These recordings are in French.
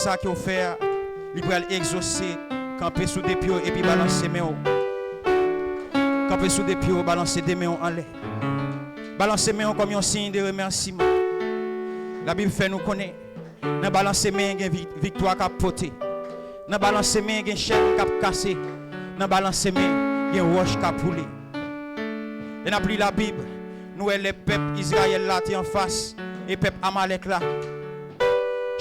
ça qu'il fait, il peut exaucer, camper sous des pieds et puis balancer mes mains. Camper sous des pieds, balancer des mains en l'air. Balancer mes mains comme un signe de remerciement. La Bible fait nous connaître. Dans balancer mes mains, il y a victoire qui a porté. Dans balancer mes mains, il y a chaîne qui a cassé. Dans balancer mes mains, il y a roche qui a poulé. Et n'a pris la Bible. Nous, les peuples Israël là, en face. Et peuple Amalek là.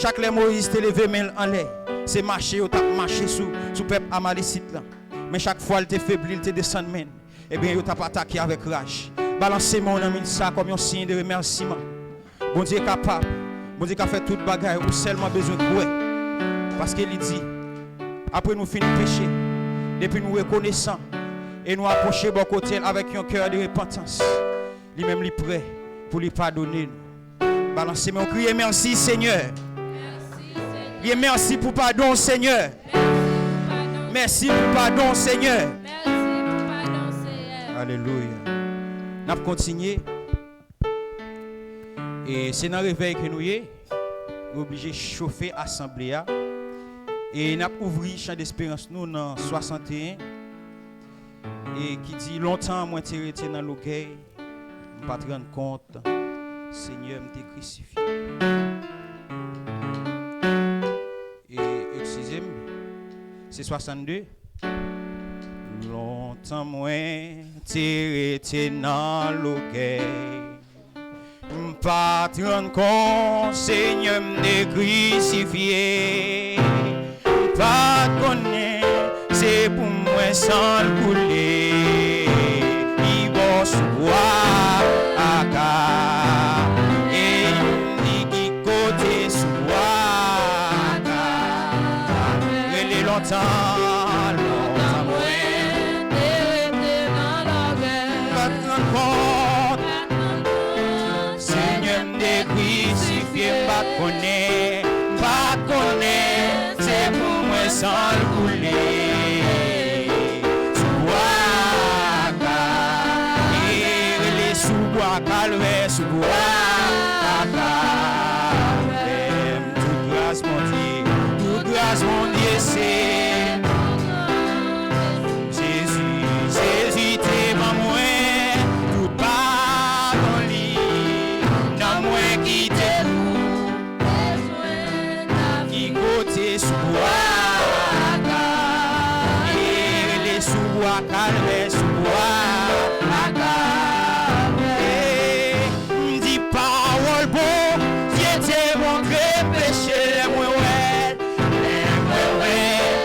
Chaque les Moïse te levé main en l'air. C'est marcher ou t'a marché sous peuple Amalécite là. Mais chaque fois il te faibli, il te descend main. Et bien il t'a attaqué avec rage. Balancez mon ami ça comme un signe de remerciement. Bon Dieu est capable. Bon Dieu qui a fait toute bagaille ou seulement besoin de quoi. Parce qu'il dit après nous finir péché, depuis nous reconnaissant et nous approcher bon côté avec un cœur de repentance. Lui-même est prêt pour lui pardonner. Balancez mon crier merci Seigneur. Merci, merci pour pardon, Seigneur. Merci pour pardon, Seigneur. Merci pour pardon, Seigneur. Alléluia. Nous allons continuer. Et c'est dans le réveil que nous sommes. Nous sommes obligés de chauffer l'assemblée. Et nous avons ouvert le champ d'espérance nous dans 61. Et qui dit longtemps, moi, je suis dans l'orgueil. Je ne me rends pas compte. Seigneur, je t'ai crucifié. C'est 62. Longtemps moins t'es resté dans l'orgueil. Pas te rendre compte, Seigneur, m'te crucifié. Pas te connaître, c'est pour moi sans le couler. Il va se voir à car. Et il dit qui côté se voir à car. Il est longtemps. Pas connaître, c'est pour moi sans le couler. Sous-bois, et les sous-bois, calvaire, sous-bois, toute grâce, mon Dieu, c'est Jésus, t'es ma moi, tout pas dans lit, dans moi qui t'es. Calvaire sous dit parole bon, Dieu t'est montré péché les moins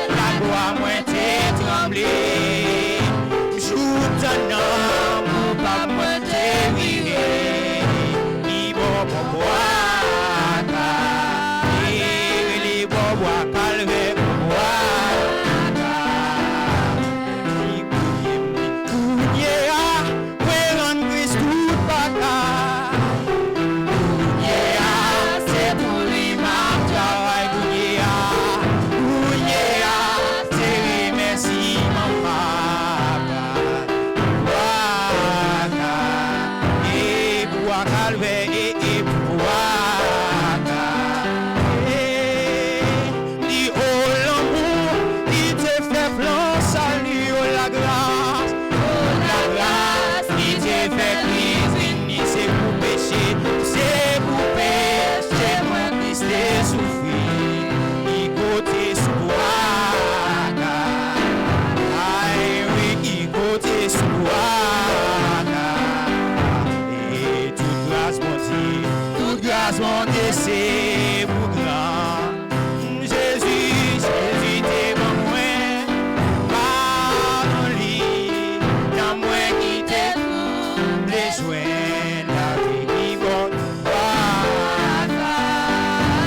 la gloire moins t'est tremblé. Joue ton âme pour pas moins t'est viré. Il va boire, il va boire calvaire pour boire. C'est pour grand Jésus, t'es mon moi, pardon lui, dans moi qui t'es les joints, la vie qui bonne,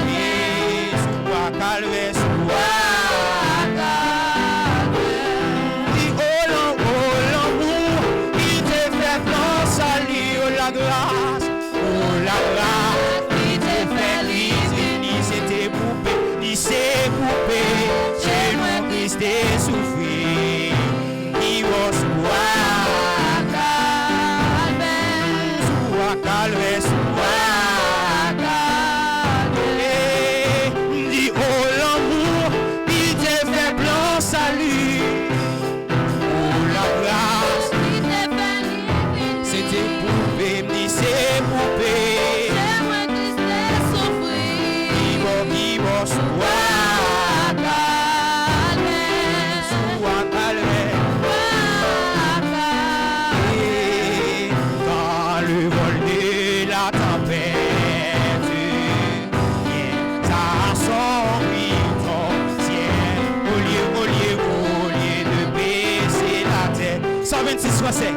et sous quoi calvaire, sous quoi dit oh l'amour, qui te fait plan salut, oh la grâce, c'est coupé, chez nous Christ est souffert, il va soit calvaire, soit calvaire, dit oh 26 français.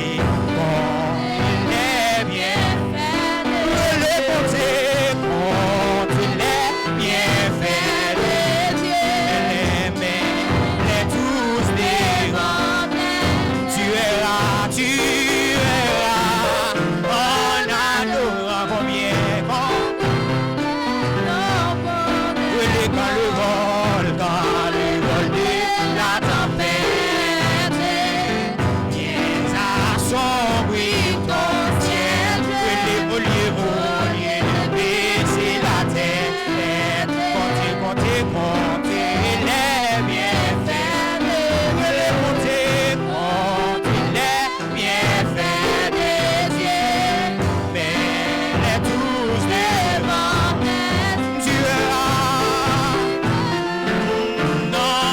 Et quand il est bien fait, le compter contre les bienfaits de Dieu. Les tous devant, tu verras, en adorant combien quand le vol de la tempête vient assombrir ton ciel, les voliers de baisser la tête, compter les bienfaits compter les bienfaits de Dieu, mais les tous devant tu verras. Non,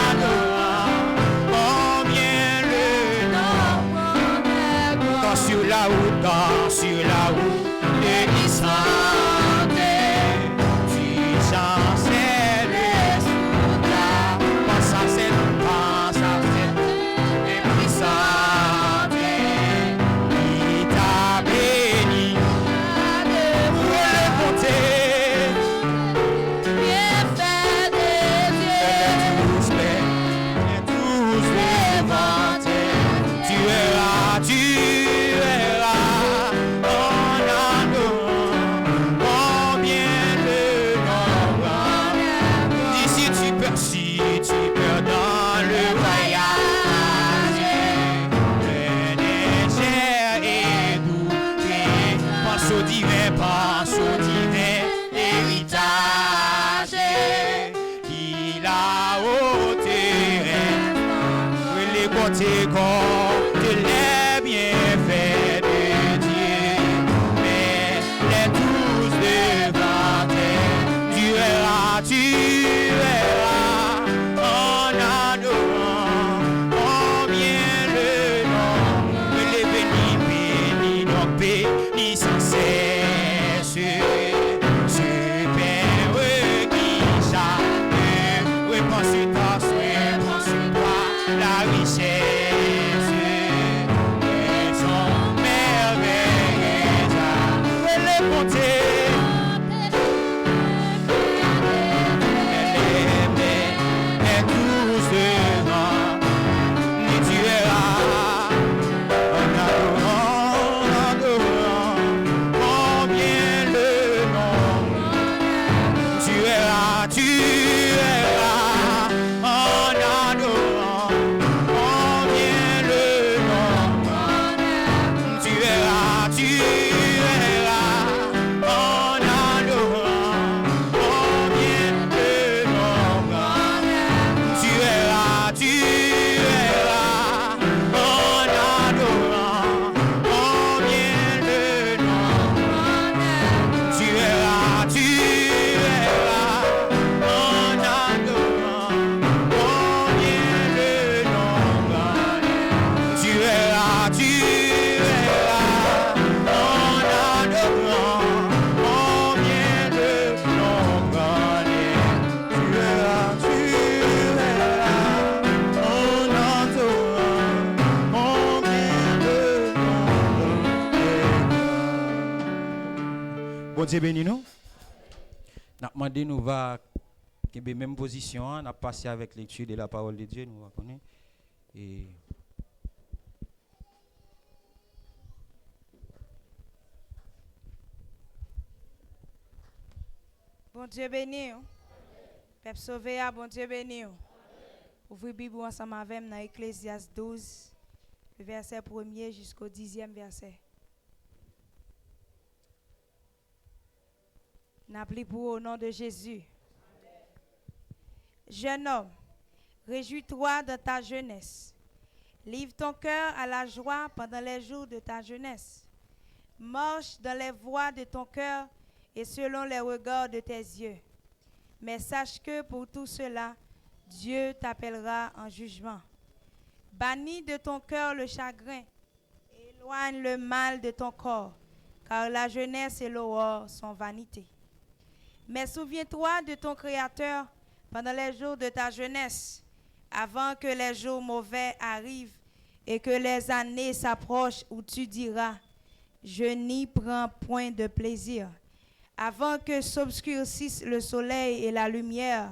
adorant combien le nom quand sur la route de glissante tu chancelles la pense à cette et puissante il t'a béni pour le compter tous les vantés, tu verras, en adorant combien le nombre. Dis si tu peux dans le voyage, le léger et doux, pense au divin héritage qu'il a ôté. Les compter compte les bienfaits de Dieu, mais les tous devant tu verras, en adorant combien le nom, les bénis, donc bénis sans cesse, super qui chaque, repense-toi, la richesse de son merveilleux le compter les tous devant et tu verras en adorant combien le nom tu verras en adorant combien le nom tu verras en adorant combien le nom tu verras en adorant combien le nom tu verras en adorant combien le nom tu verras en adorant combien le nom tu verras en adorant combien le nom. Bon Dieu béni nous. N'a demandé nous va même position, on a passé avec l'étude de la parole de Dieu, nous va connaître et Bon Dieu béni. Peuple sauvé, bon Dieu béni. Ouvrez Bible ensemble avec moi dans Ecclésiaste 12, verset 1er jusqu'au 10e verset. N'appelez pour au nom de Jésus. Jeune homme, réjouis-toi de ta jeunesse. Livre ton cœur à la joie pendant les jours de ta jeunesse. Marche dans les voies de ton cœur et selon les regards de tes yeux. Mais sache que pour tout cela, Dieu t'appellera en jugement. Bannis de ton cœur le chagrin et éloigne le mal de ton corps, car la jeunesse et l'aurore sont vanité. Mais souviens-toi de ton Créateur pendant les jours de ta jeunesse, avant que les jours mauvais arrivent et que les années s'approchent où tu diras, je n'y prends point de plaisir. Avant que s'obscurcisse le soleil et la lumière,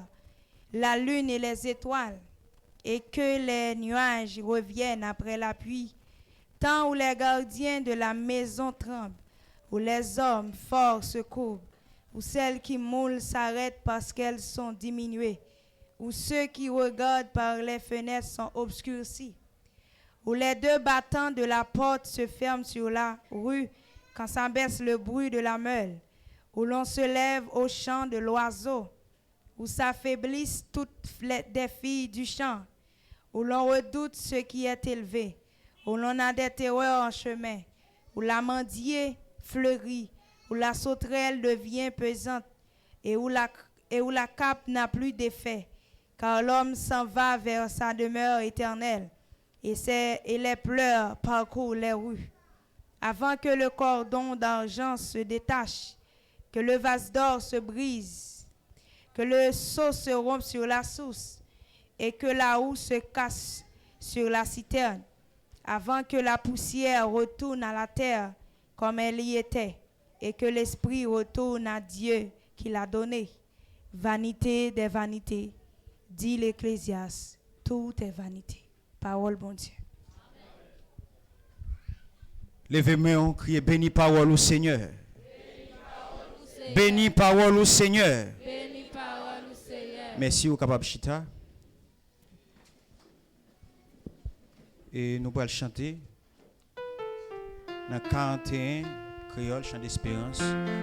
la lune et les étoiles, et que les nuages reviennent après la pluie, temps où les gardiens de la maison tremblent, où les hommes forts se courbent, où celles qui moulent s'arrêtent parce qu'elles sont diminuées, où ceux qui regardent par les fenêtres sont obscurcis, où les deux battants de la porte se ferment sur la rue quand s'abaisse le bruit de la meule, où l'on se lève au chant de l'oiseau, où s'affaiblissent toutes des filles du champ, où l'on redoute ce qui est élevé, où l'on a des terreurs en chemin, où l'amandier fleurit, où la sauterelle devient pesante, et où la cape n'a plus d'effet, car l'homme s'en va vers sa demeure éternelle, et les pleurs parcourent les rues. Avant que le cordon d'argent se détache, que le vase d'or se brise, que le seau se rompe sur la source, et que la houe se casse sur la citerne, avant que la poussière retourne à la terre comme elle y était, et que l'esprit retourne à Dieu qui l'a donné. Vanité des vanités, dit l'Ecclésiaste, tout est vanité. Parole, bon Dieu. Levez-moi, criez béni parole au Seigneur. Béni parole au Seigneur. Béni parole au Seigneur. Merci au capable chita. Et nous allons chanter dans 41 créole chant d'espérance.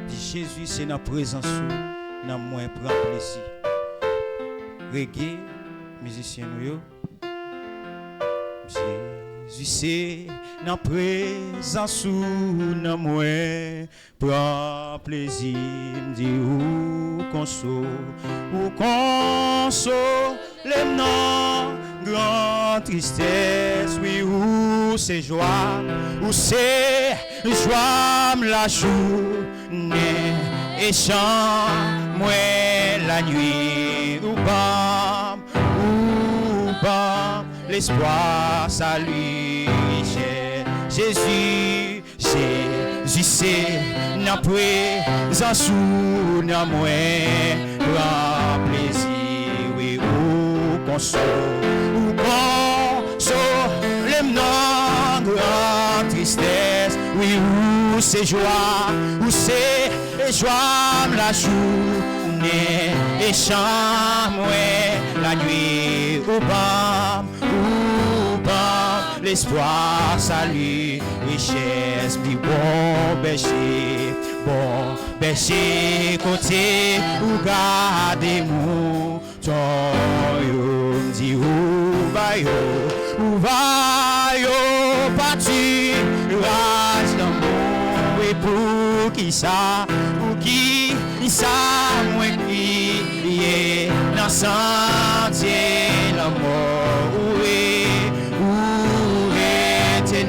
Dit Jésus c'est dans présence dans moi prend plaisir. Reggae musicien nous. Jésus c'est dans présence dans moi prend plaisir dit ou console les non grande tristesse oui ou c'est joie la journée et chant moi la nuit ou bam l'espoir salut Jésus c'est na présence na moi grand plaisir oui ou console les non grande tristesse oui ou c'est joie la journée et chant moi la nuit ou bam l'espoir salut richesse puis bon berger côté ou garder mou ton yo dit ou va yo parti rage d'amour et pour qui ça moi crier dans sentier la mort où est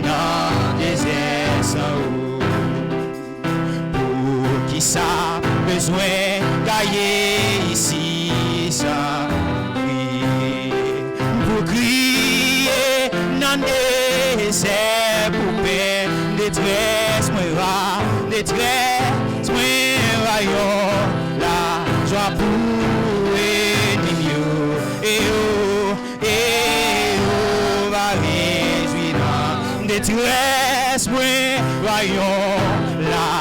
dans des airs pour qui ça besoin gailler ici ça pour crier dans des airs pour peine détresse la joie pour mieux et va réjouir dans détresse voyons la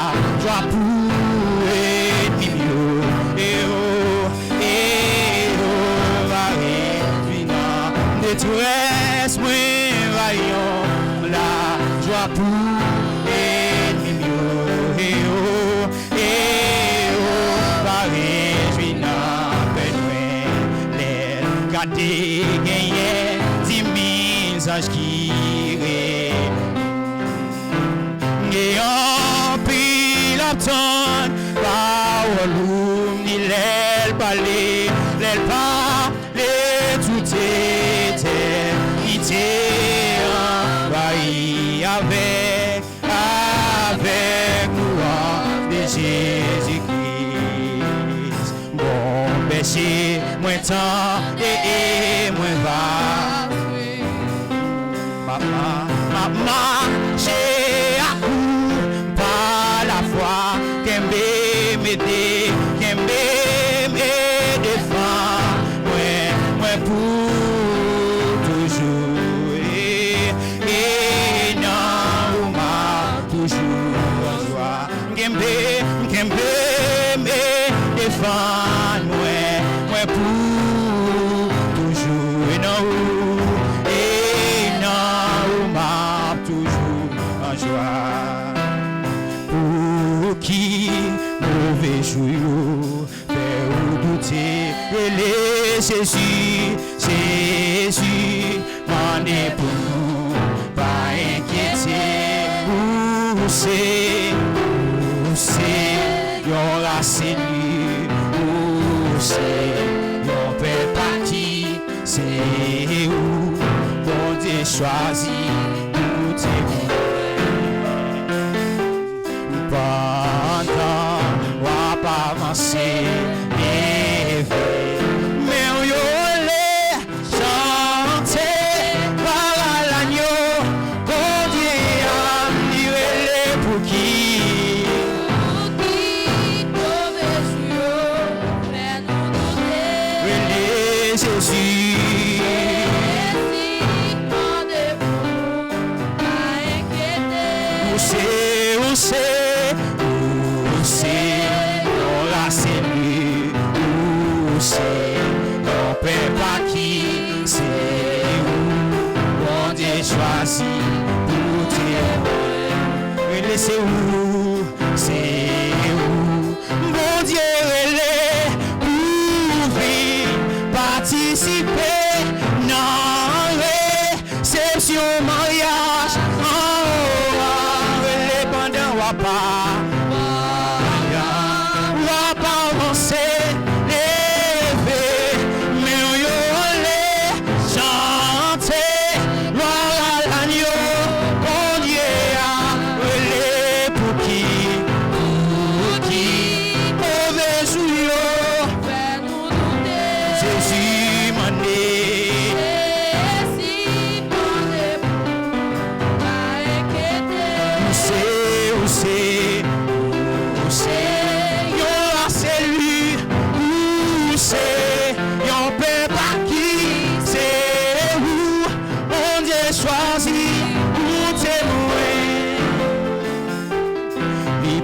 joie pour mieux et va réjouir dans détresse voyons la joie pour gagner 10 000 anges qui et en pile attend parole ni l'aile parler tout était envahi avec nous de Jésus-Christ bon berger moins temps et moins va marché à coup par la foi, qu'aimé m'aider, qu'aimé me défendre, moi pour toujours, et non, m'a toujours en joie, qu'aimé me défendre, moi pour toujours, et non, m'a toujours en joie. Pour qui mauvais jour fait ou douter, les Jésus, m'en est pour nous, pas inquiéter, où c'est, y'en racine, où c'est, y'en fait partie, c'est où, bon Dieu choisi, tout est bon. Pendant va pas avancer, mais on y allait chanter par l'agneau, qu'on dit à m'y pour qui mauvais jour fait nous douter. relais Jésus. Où c'est, on la cellule, où c'est, on peut pas qui, c'est où, on Dieu choisi pour dire, c'est où, bon Dieu, ouvrir, participer, non, réception, mariage, va pas avancer, lever, mais on y allait chanter, voir à l'agneau, on Dieu a relé pour qui, mauvais jour, Jésus m'en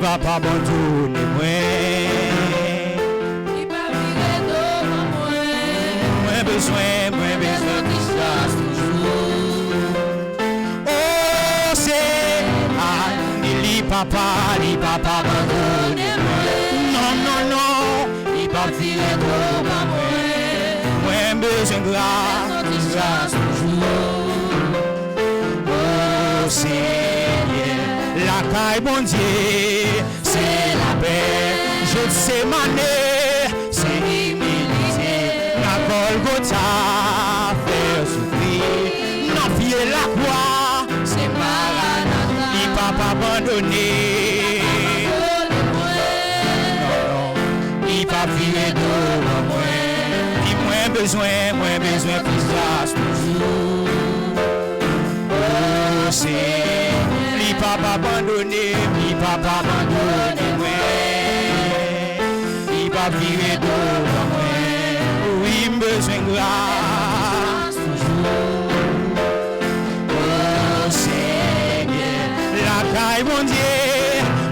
va pas abandonner moi. Il va virer devant moi. Moins besoin de grâce toujours. Oh c'est li papa abandonner moi. Non, il va virer devant moi. Moins besoin de grâce toujours. Oh Seigneur, la caille bon Dieu, c'est la paix, je sais maner, c'est l'humilité, la Golgotha, faire souffrir, non pied la croix, c'est Maranatha, il va pas abandonner, non, il va vivre devant moi, il moins besoin, plus grâce toujours, oh c'est papa abandonné, il va pas abandonner moi. Il va vivre devant moi. Oui, besoin de grâce toujours. Oh Seigneur, la caille mon Dieu,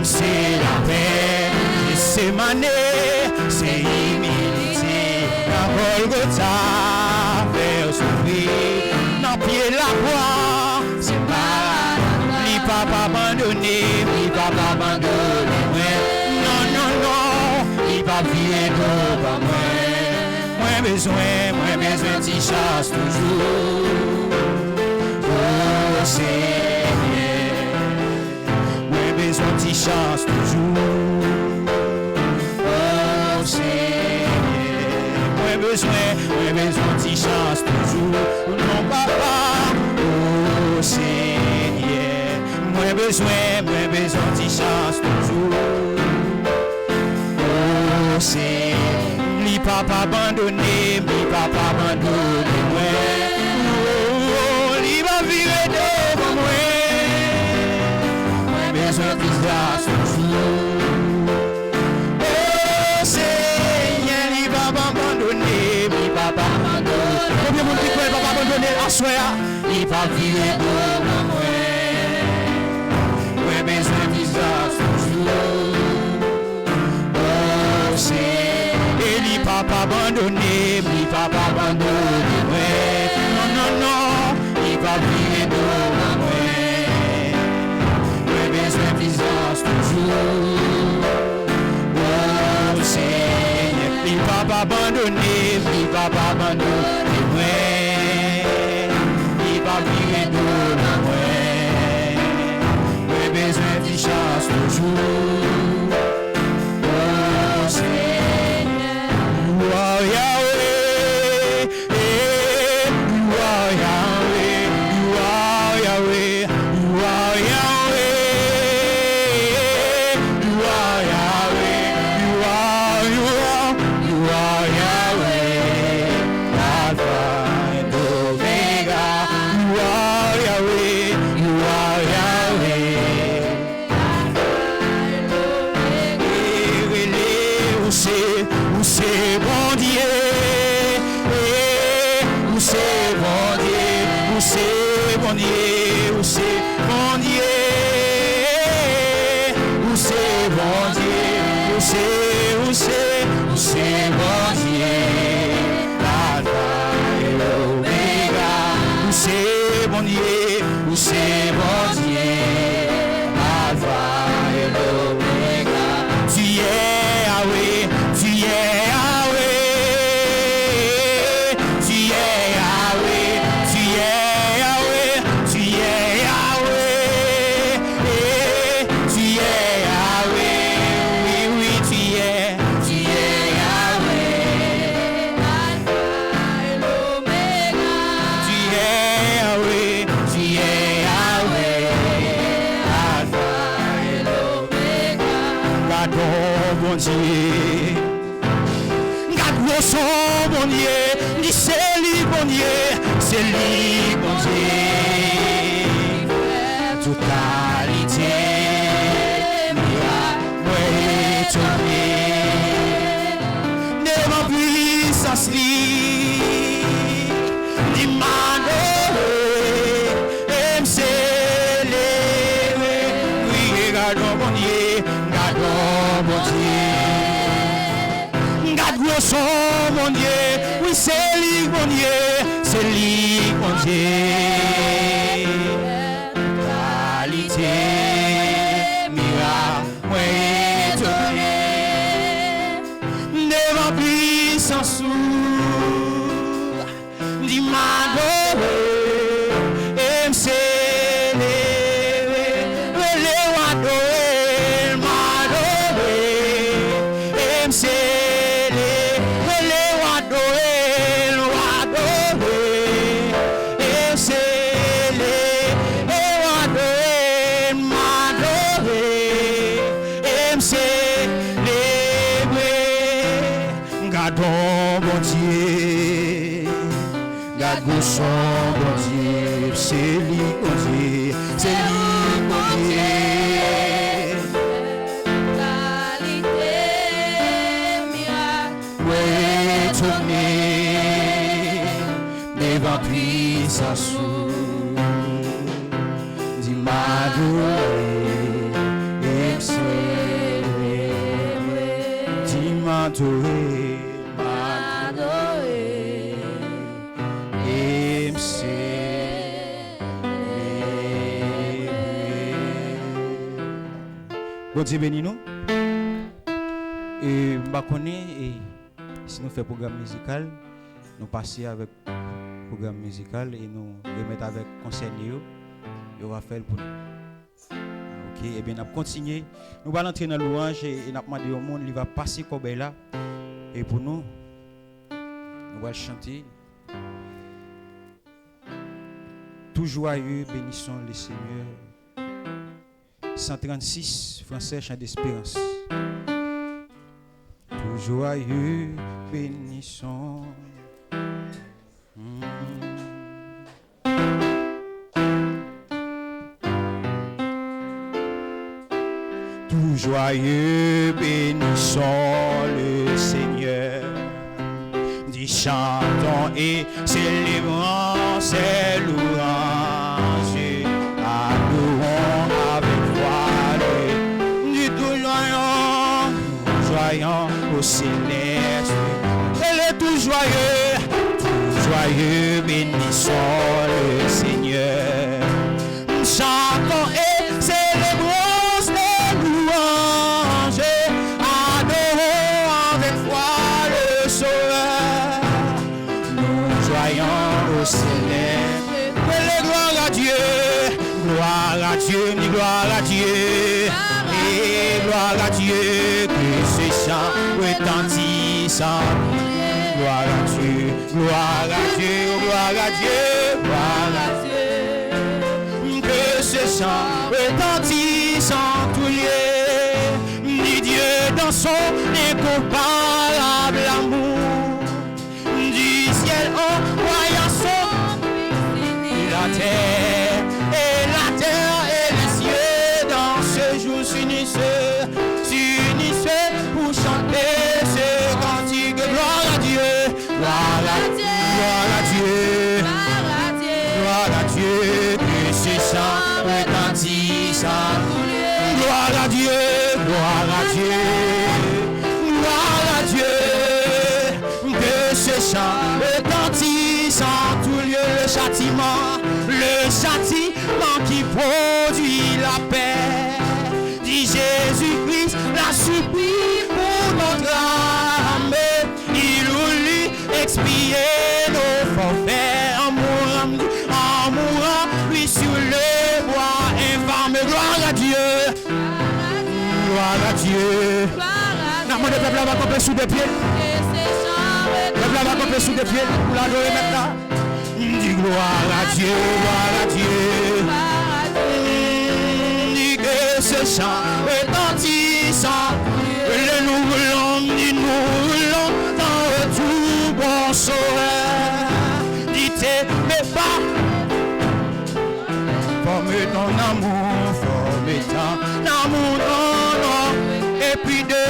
c'est la paix, c'est maner, c'est humilité. La Golgotha, faire souffrir, dans pied la croix, c'est papa abandonné, il va pas abandonner moi. Non, il va vivre devant moi. Moins besoin d'y chasse toujours. Oh Seigneur, moins besoin d'y chasse toujours. Oh Seigneur, moins besoin d'y chasse toujours. Non papa, oh Seigneur, moins besoin d'y chasse toujours. Oh Seigneur, li papa abandonné moi. Oh, li va vivre Demandez à soi, il va virer devant moi. Ouais, besoin de visage toujours. Oh, c'est. Et il va pas abandonner, il va pas abandonner. Ouais. Non, non, non, il va virer devant moi. Ouais, besoin de visage toujours. Oh, c'est. Il va pas abandonner, il va pas abandonner. Ouais. Il va virer devant moi. Ouais, besoin de chasse toujours. Oh, Seigneur. Oh, Yahweh. Oh, Yahweh. Oh, Yahweh. Oh, Yahweh. Oh, Yahweh. Oh, Yahweh. Alpha and Omega. Oh, Yahweh. Oh, Yahweh. Où c'est bon Dieu, où c'est bon Dieu, où c'est bon Dieu, où c'est bon Dieu, où c'est bon Dieu, où c'est bon Dieu, l'Alpha et l'Oméga, où c'est bon Dieu, où c'est bon Dieu, l'Alpha et l'Oméga, tu es Yahweh, tu es Yahweh, tu es Yahweh, tu es Yahweh, tu es Yahweh, tu es Yahweh, oui, oui, tu es Yahweh, Alpha et l'Oméga, tu es Yahweh, tu es Yahweh, Alpha et l'Oméga, gardons bon Dieu. Garde son bon Dieu, dis c'est lui bon Dieu, c'est lui bon Dieu. Totalité, miracle, ouais, étonné. Devant puissance lui, dis mano, MC levé. Oui, gardons bon Dieu, gardons bon Dieu. Garde son mon Dieu, oui c'est lui mon Dieu, c'est lui mon Dieu. Qualité, miracle, ouais, étonné. Devant puissance, dis mano, MC levé, le wado, mano, MC. Gardons bon Dieu, gardons son bon Dieu, c'est lui bon Dieu, c'est lui bon Dieu. Qualité, miracle, Ouais, étonné, devant puissance, dis m'adorer, dis m'adorer. Bon Dieu bénis nous. Et si nous faisons programme musical, nous passons avec programme musical et nous remettons avec conseil et on va faire pour nous. Ok, et bien nous continuer. Nous allons entrer dans la louange et nous allons demander au monde, il va passer comme là. Et pour nous, nous allons chanter. Tout joyeux, bénissons le Seigneur. 136, français, chant d'espérance. Tout joyeux, bénissons. Tout joyeux, bénissons le Seigneur. chantons et célébrons ses louanges. Adorons avec foi du tout joyons au céleste. Elle est tout joyeux, bénissons le Seigneur. Chantons et célébrons ses louanges. Adorons avec foi le Sauveur. Nous joyons au céleste. Gloire à Dieu, gloire à Dieu, ni gloire à Dieu. Et gloire à Dieu, que ce chant retentisse. Gloire à Dieu, gloire à Dieu, gloire à Dieu, gloire à Dieu. Que ce chant retentisse en tous lieux. Ni Dieu dans son incomparable amour. Du ciel envoya son la terre et les cieux dans ce jour s'unissent pour chanter ce cantique. Gloire à Dieu, gloire à Dieu, gloire à Dieu, gloire à Dieu, que ce chant retentisse en tous lieux. Gloire à Dieu, gloire à Dieu, gloire à Dieu, que ce chant retentisse en tous lieux. Le châtiment qui produit la paix, dit Jésus-Christ l'a subi pour notre âme. Il voulut expier nos forfaits en mourant, lui sur le bois infâme. Gloire à Dieu, gloire à Dieu. Le peuple va camper sous des pieds. Le peuple va camper sous des pieds pour l'adorer maintenant. Dis gloire à Dieu, gloire à Dieu. Dis que ce chant retentisse. Et nous voulons dans tout bon sauveur. Dis t'aimes pas, forme ton amour, forme ton amour, non. Et puis de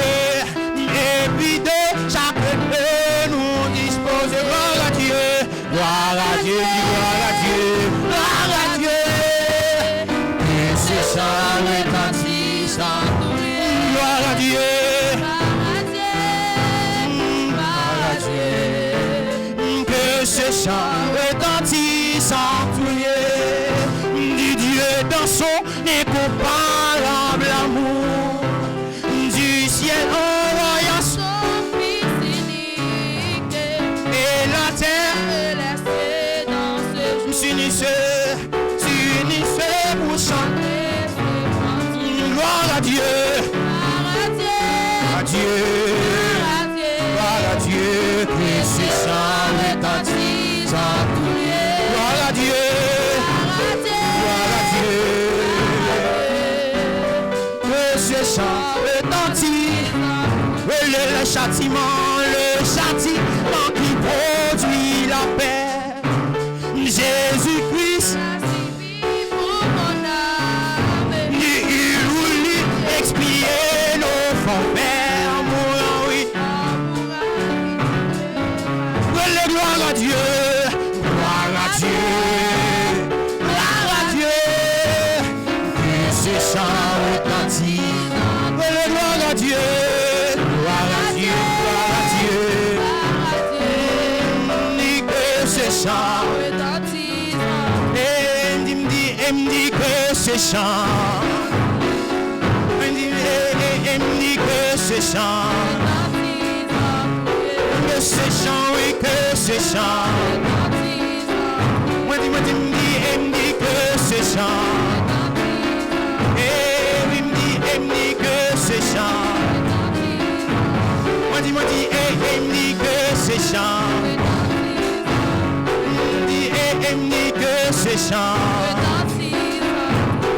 chaque peu nous dispose. Gloire à Dieu, gloire à Dieu, gloire à Dieu, gloire à Dieu. Que ce chant retentisse en tous lieux. Gloire à Dieu, gloire à Dieu. Que ce chant retentisse en tous lieux. Du Dieu dans son incomparable amour. Du ciel envoya son Fils unique. Et la terre s'unissent pour chanter. Gloire à Dieu, à Dieu, gloire à Dieu, que ce chant retentisse en tous lieux. Gloire à Dieu, gloire à Dieu, que ce chant retentisse. Le châtiment qui produit la paix. Jésus-Christ, il voulut expier nos forfaits en mourant, oui. Gloire à Dieu, gloire à Dieu, gloire à Dieu, que ce chant retentisse. Gloire à Dieu, gloire à Dieu, gloire à Dieu, ni que ce chant. Et me dit que ce chant, et me dit que ce chant, oui, que ce chant. Moi, me dit que ce chant, et il me dit que ce chant. Moi, me dit que ce chant. Il me dit que ce chant.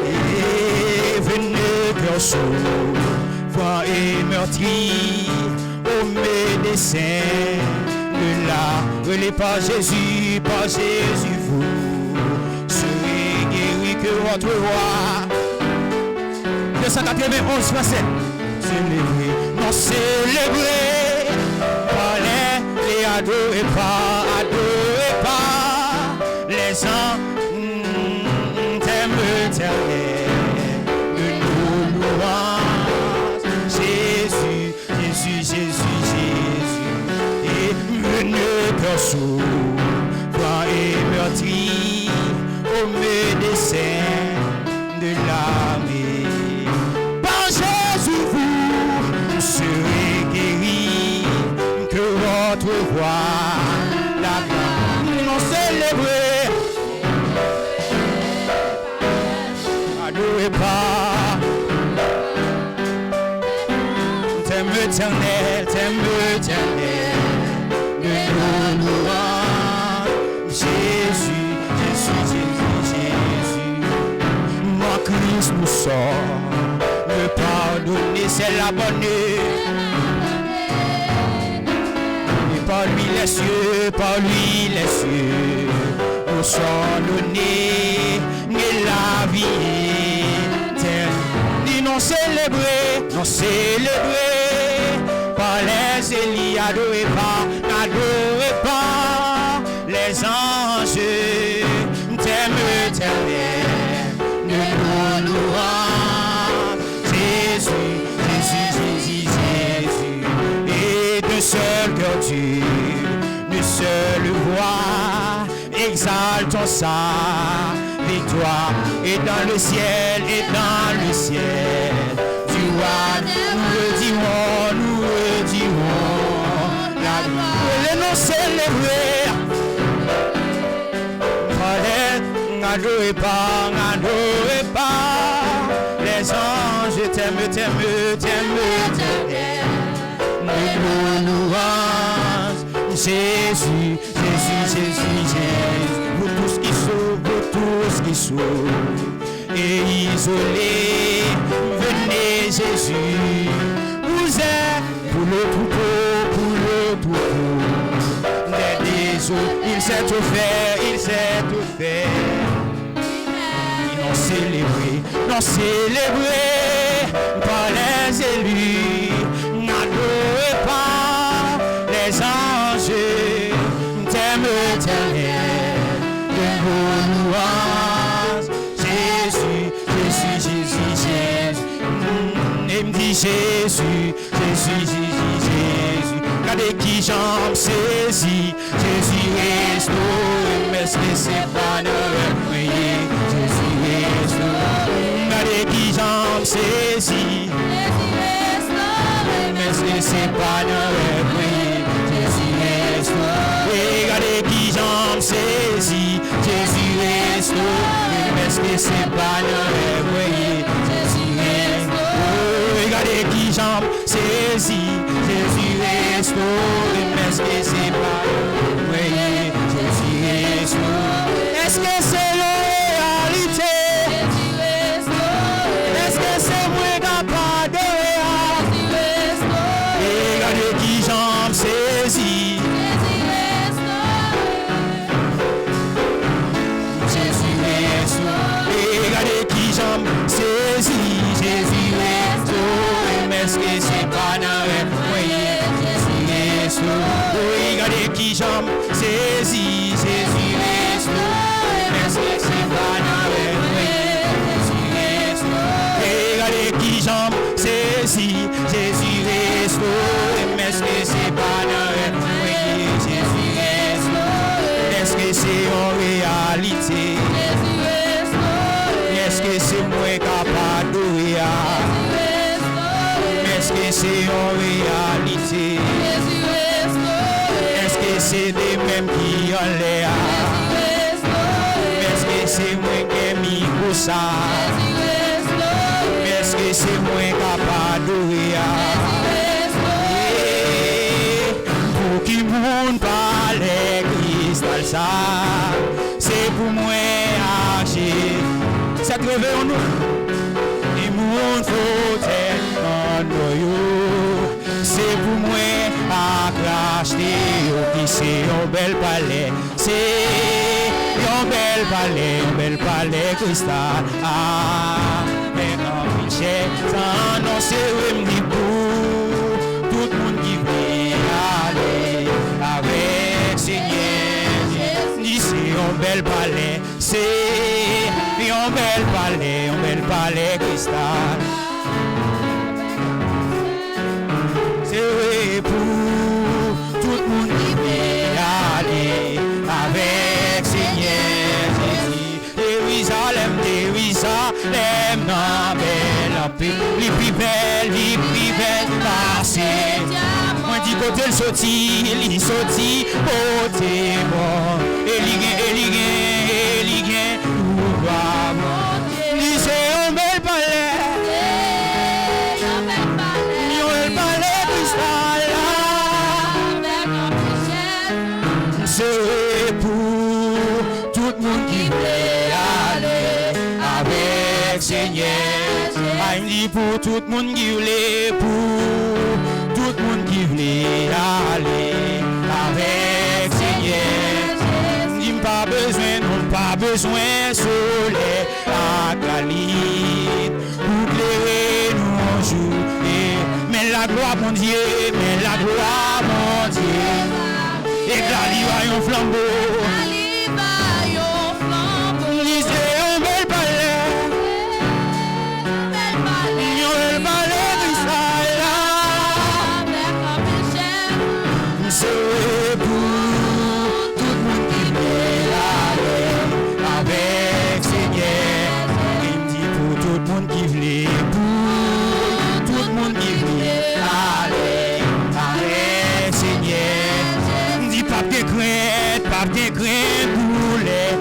Et venez cœur sourd, voix et meurtri, au médecin de là, relais par Jésus, vous serez guéri que votre voix. 291 verset. Célébrer, non célébrer, par les adorez pas les gens t'aiment éternel. Nous louons Jésus, Jésus, Jésus, Jésus. Et venu cœur sourd, froid et meurtri, au médecin de l'armée. Par Jésus, vous serez guéris, que votre voix la non célébrer. Adorez pas, t'aimes éternel, de nous louanges. Jésus, Jésus, Jésus, Jésus. Moi, Christ nous sort, me pardonner, c'est la bonne nuit. Et par lui les cieux, nous sont donnés, mais la vie éternelle. Non célébrer, par les Élie, adorez pas les anges, t'aiment éternel, de nous louanges. Jésus, Jésus, Jésus, Jésus, et de seul cœur Dieu, de seule voix, exaltons sa victoire, et dans le ciel, du roi, nous le dirons, la gloire, et les noms célébrés. N'adorez pas, les anges t'aiment, nous louanges. Jésus, Jésus, Jésus, Jésus. Vous tous qui souffrent et isolés, venez Jésus. Vous êtes pour le troupeau, il s'est tout fait. Ils l'ont célébré par les élus. N'adorez pas les anges, t'aiment éternel, de vos louanges. Jésus, Jésus, Jésus, Jésus. Et me dit Jésus, Jésus, Jésus, Jésus. Regardez qui j'en saisis, Jésus restaure, mais ce que c'est pas de prier, Jésus restaure. Regardez qui j'en saisis, mais ce que c'est pas de prier, Jésus restaure. Regardez qui j'en saisis, Jésus restaure, mais ce que c'est pas de prier, Jésus restaure. Regardez qui j'en saisis, Jésus restaure, mais est-ce que c'est pas oui, Jésus restaure. Est-ce que c'est la réalité? Est-ce que c'est moi capable de regardez qui j'en saisis, Jésus restaure. Regardez qui j'en saisis, Jésus restaure, mais est-ce que c'est pas dans le foyer? Regardez qui j'en saisis, Jésus restaure, mais est-ce que c'est pas dans le foyer? Jésus restaure. Regardez qui j'en saisis, Jésus restaure, mais est-ce que c'est pas dans le foyer? Jésus restaure. Est-ce que c'est en réalité? Est-ce que c'est moi capable de est-ce que c'est en réalité? Est-ce que c'est des mêmes qui en l'air? Est-ce que c'est moi qui ai mis pour ça? Est-ce que c'est moi capable de pour qui monde parle cristal ça? C'est pour moi agir. C'est crevé en nous. Et mon fauteuil en noyau. C'est pour moi à cracher qui c'est un bel palais. C'est un bel palais cristal. Ah, mais quand il cherche, ça non c'est pour tout le monde qui veut aller avec bel palais, c'est un bel palais cristal. C'est pour tout le monde qui veut aller avec Seigneur Jésus. Jérusalem, non, belle, les plus belles passées. Moi dis côté il sorti, côté bon. Et ligue, tout va bon. C'est un bel palais. C'est pour tout le monde qui veut aller avec Seigneur. Il dit pour tout le monde qui voulait, pour tout le monde qui voulait aller avec Seigneur. Il dit pas besoin soleil à Galite pour éclairer nos jours. Mais la gloire mon Dieu, et la un flambeau. Lisez un bel palais. Un bel palais cristal. C'est pour tout le monde qui veut aller avec Seigneur. Il me dit pour tout le monde qui veut, pour tout le monde qui veut aller avec Seigneur. Pas de crainte, boulet,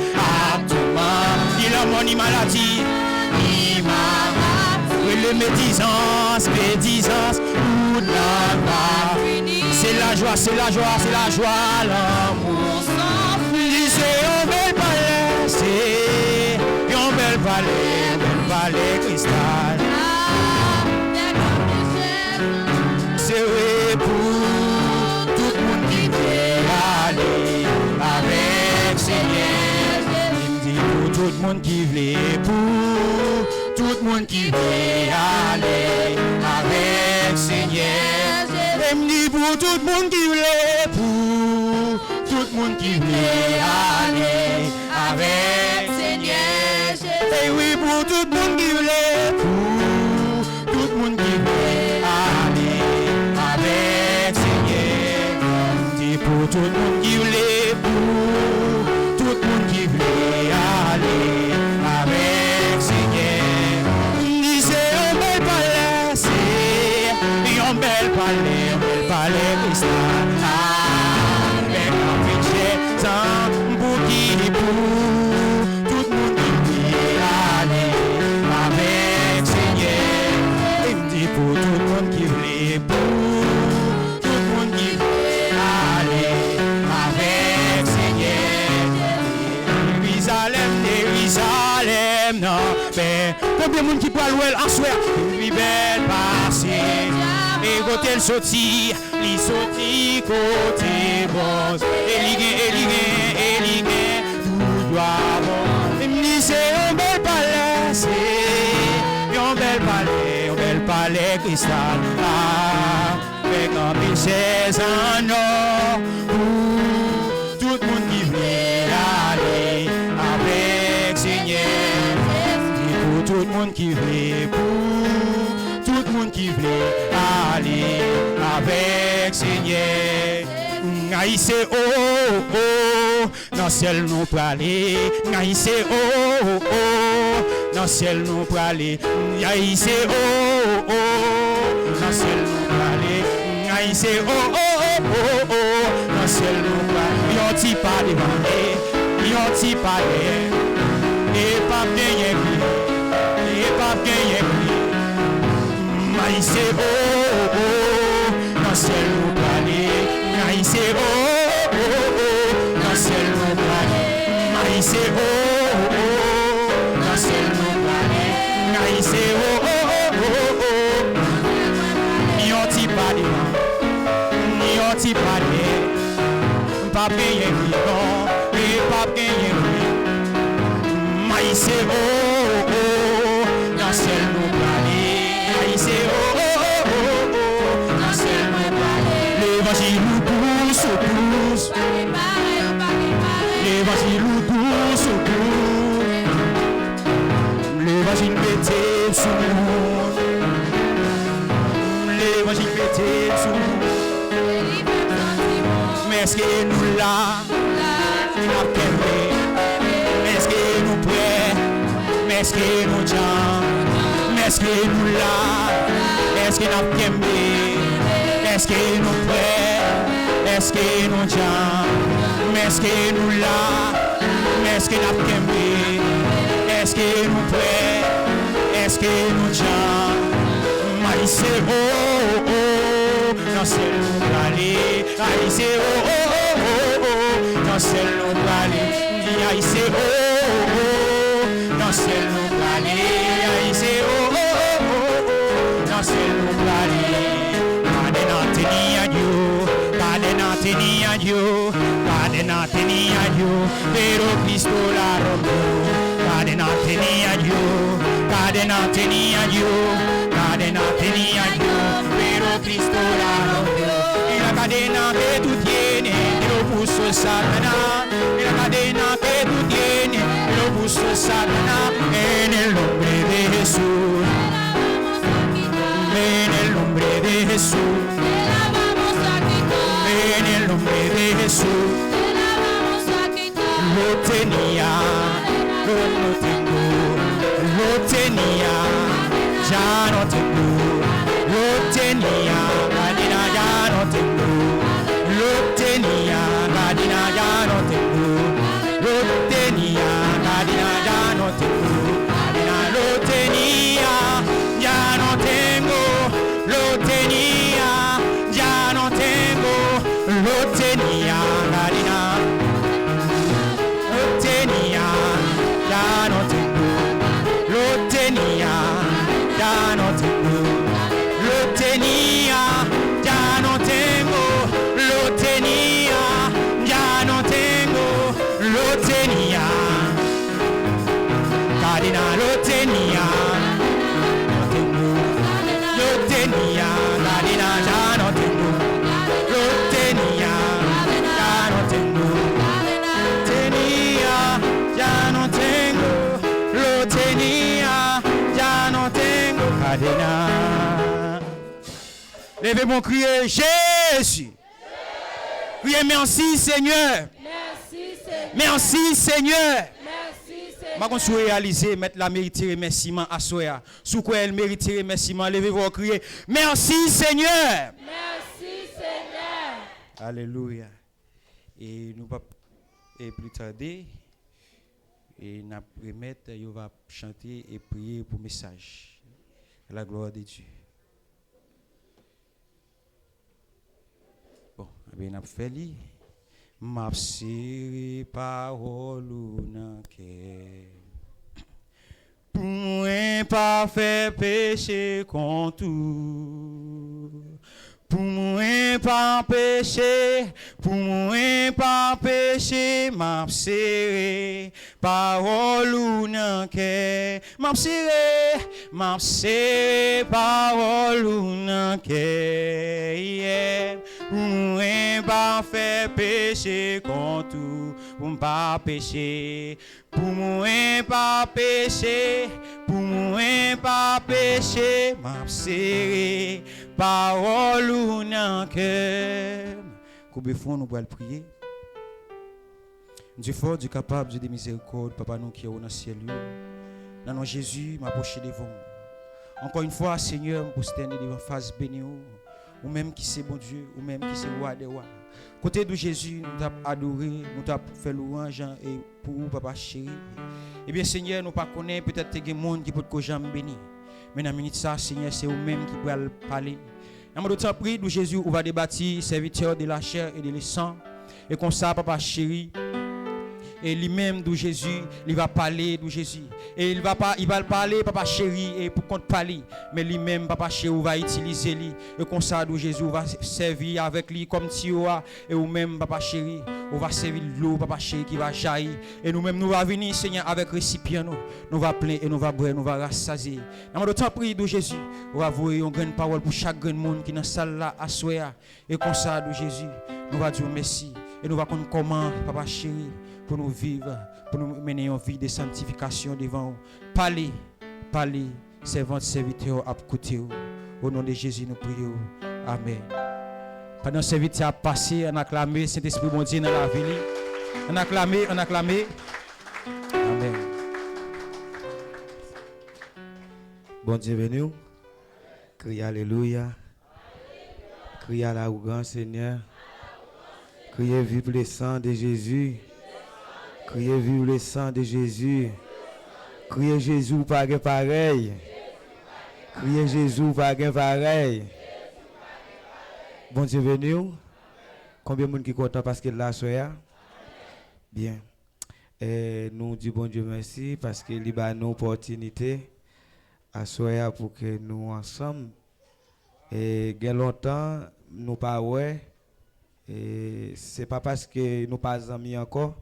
abdomen, il a mon maladie, le médisance, ou là-bas. C'est la joie, l'amour. C'est un bel palais, c'est un bel palais cristal. C'est pour tout le monde qui veut aller avec Seigneur. Il me dit pour tout le monde qui veut, pour tout le monde qui veut aller avec Seigneur. Il me dit pour tout le monde qui veut, pour tout le monde qui veut aller avec Seigneur. Et oui, pour tout le monde qui veut, pour tout le monde qui veut aller avec Seigneur. Pour tout le monde qui voulait, pour tout le monde qui voulait aller avec Seigneur. C'est un bel palais, c'est un bel palais cristal. Avec un péché sans bouquet pour tout le monde qui voulait aller avec Seigneur. Il me dit pour tout le monde qui voulait, pour tout le monde qui voulait aller avec Seigneur. Jérusalem, non, mais combien de monde qui peut aller en soir, lui belle passée. Et côté le sorti côté bon. Et ligue, tout doit bon. C'est un bel palais, c'est un bel palais cristal. Avec un princesse en or, pour tout le monde qui veut aller avec Seigneur. Et pour tout le monde qui veut, pour tout le monde qui veut aller avec Seigneur. Haïssé dans ciel nous pour aller. Haïssé dans ciel nous pour aller. Haïssé dans ciel nous pour aller. Haïssé dans ciel nous pour aller. Yon ti pas devant, yon ti pas derrière. Et pas gagner prix, et pas gagner prix. Haïssé dans ciel nous pour aller. Haïssé dans ciel nous pour aller. Haïssé dans ciel nous pour aller. Haïssé yon ti pas devant, yon ti pas derrière. Pas gagner prix, non, et pas gagner prix. Haïssé dans ciel nous pour aller. Haïssé dans ciel nous pour aller. L'évangile nous pousse. l'évangile ou doux sous tout. L'évangile pété sous nous. L'évangile pété sous nous. Mais est-ce que nous là, nous appelons? Mais est-ce que nous prêts? Mais est-ce que nous gens? Mais est-ce que nous là? Est-ce que nous appelons? Est-ce que nous prêts? Est-ce que nous gens? Mais est-ce que nous là? Mais est-ce que nous appelons? Est-ce que nous prêts? Est-ce que nous gens? Maïs oh oh oh, dans celle nous aller. Maïs oh oh oh oh, dans celle nous aller. Maïs oh oh oh, dans celle nous aller. Maïs oh oh oh, dans celle nous aller. Cadenateni a Dieu, pero Cristo la rompió. Cadenateni a Dieu, cadenateni a Dieu, cadenateni a Dieu, pero Cristo la rompió. Y la cadena que tú tienes, te lo puso Satanás. Y la cadena que tú tienes, te lo puso Satanás. En el nombre de Jesús, en el nombre de Jesús. En el nombre de Jesús, lo tenía, lo no tengo, lo tenía, ya no tengo, lo tenía, cadena ya no tengo, lo tenía, cadena ya no tengo, lo tenía, cadena ya no tengo, cadena lo tenía, ya no tengo, lo tenía, ya no tengo. Lo tenía, Karina. Lo tenía, ya no tengo. Lo tenía, ya no tengo. Lo tenía, ya no tengo. Lo tenía, ya no tengo. Lo tenía, Karina. Lo tenía, no tengo. Lo tenía, Karina, ya no tengo. Levez mon crier Jésus. Criez merci Seigneur. Merci Seigneur. Merci Seigneur. Merci Seigneur. Ma qu'on réaliser mettre la mériter remerciement à soya. Sous quoi elle mérite remerciement, levez-vous crier merci Seigneur. Merci Seigneur. Alléluia. Et nous pas et plus tarder et n'a remettre, il va chanter et prier pour message. La gloire de Dieu. Bon, bien n'a fait li. M'a serré parole nan cœur. Pour moi pas faire péché contre tout. Pour moi pas péché, pour moi pas péché, m'a serré parole ou nan cœur. M'a serré parole ou nan cœur. Pour moi pas faire péché contre tout, pour moi pas péché. Pour moi pas péché, pour moi pas péché, m'a serré parole ou nan cœur. Combien de fois nous allons prier? Dieu fort, Dieu capable, Dieu de miséricorde, Papa nous qui est au ciel. Dans nom Jésus, m'approcher devant. Encore une fois, Seigneur, pour se tenir devant face bénie, ou même qui c'est bon Dieu, ou même qui c'est roi des rois. Côté de Jésus, nous t'avons adoré, nous t'avons fait louange et pour vous, Papa chéri. Eh bien, Seigneur, nous ne connaissons pas peut-être des gens qui peuvent jamais bénir. Mais dans la minute ça, Seigneur, c'est vous-même qui pouvez parler. Dans le temps pris, de Jésus, on va débattre, serviteur de la chair et de le sang. Et comme ça, Papa chéri, et lui-même de Jésus, il va parler de Jésus. Et il va parler, Papa chéri, et pour qu'on parle. Mais lui-même, Papa chéri, va utiliser lui. Et comme ça, de Jésus, va servir avec lui comme Tioa. Et nous-mêmes, Papa chéri, on va servir l'eau, Papa chéri, qui va jaillir. Et nous-mêmes, nous allons venir, Seigneur, avec récipient. Nous allons plein et nous allons boire, nous allons rassasier. Dans le temps pris de Jésus, on va voir une grande parole pour chaque grand monde qui est dans la salle là, à soi. Et comme ça, de Jésus, nous allons dire merci. Et nous allons comprendre comment, Papa chéri, pour nous vivre, pour nous mener une vie de sanctification devant vous. Parlez, servante, serviteur, à côté. Au nom de Jésus, nous prions. Amen. Pendant ce serviteur a passé, on acclame Saint-Esprit bon Dieu dans la ville. On acclame. Amen. Bon Dieu venu. Crie Alléluia. Crie à la grand Seigneur. Criez vive le sang de Jésus. Criez vive le sang de Jésus. Criez Jésus pas pareil. Criez Jésus pas pareil. Bon Dieu venu. Combien de monde qui est content parce qu'il l'a soya? Bien. Et nous disons bon Dieu merci parce qu'il y a une opportunité à soya pour que nous ensemble. Et il y a longtemps, nous pas ouais. Et c'est pas parce que nous pas amis encore,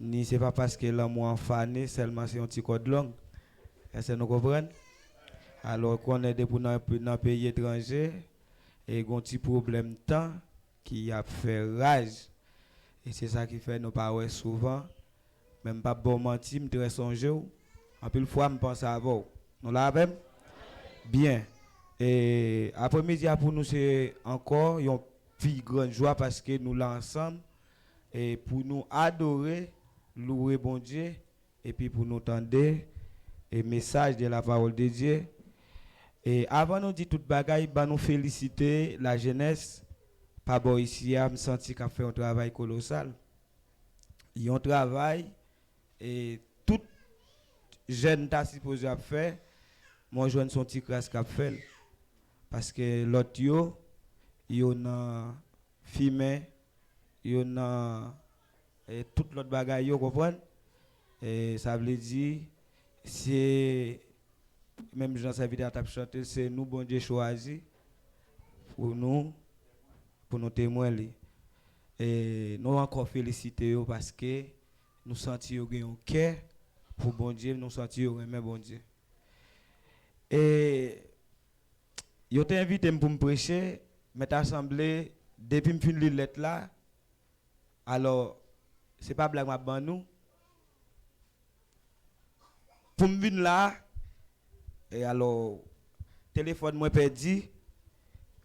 ni c'est pas parce que l'amour en fané, seulement c'est un petit code long. Est-ce que nous comprenons? Alors qu'on est pour dans un pays étranger et un petit problème de temps qui a fait rage. Et c'est ça qui fait nous pas ouais souvent. Même pas bon mentir, me très songer. En plus fois me pense à vous. Nous l'avons bien. Et après-midi pour nous c'est encore une plus grande joie parce que nous là ensemble et pour nous adorer, louer bon Dieu et puis pour nous entendre et message de la parole de Dieu. Et avant nous dire toute bagaille, bah nous féliciter la jeunesse. Pas bon ici à me sentir qu'a fait un travail colossal. Il y a un travail et tout jeune t'a supposé faire. Moi je son petit classe qu'a fait parce que l'autre yo il y a fumé, il y a toute l'autre bagaille, vous comprenez? Et ça veut dire, c'est même Jean Serviteur a chanté, c'est nous, bon Dieu, choisi pour nous témoigner. Et nous encore féliciter parce que nous sentions un cœur pour bon Dieu, nous sentions aimer bon Dieu. Et je t'ai invité pour me prêcher. Mais assemblée, depuis que je finis la lettre là, alors, c'est pas blague ma ban nous. Pour me venir là, et alors, téléphone moi perdu,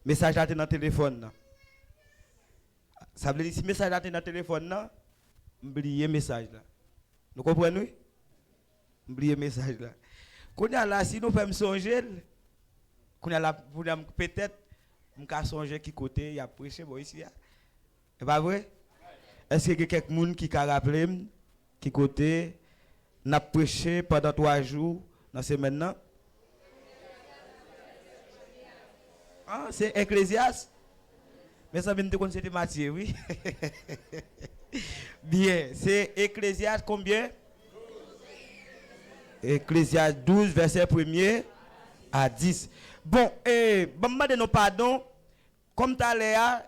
message là dans le téléphone là. Ça veut dire si message là dans le téléphone là, oublier message là. Nous comprenez? Oublier message là. Quand on a là, si nous faisons songer, quand on a là, peut-être je me songe qui côté il a prêché bon ici. C'est pas vrai? Est-ce qu'il y a quelqu'un qui a rappelé qui côté n'a prêché pendant 3 jours dans cette semaine? Ah, c'est Ecclésiaste. Mais ça vient de connaître c'était Matthieu, oui. Bien, c'est Ecclésiaste combien? Ecclésiaste 12 verset 1er à 10. Bon, bon, je nous pardon. Comme tu as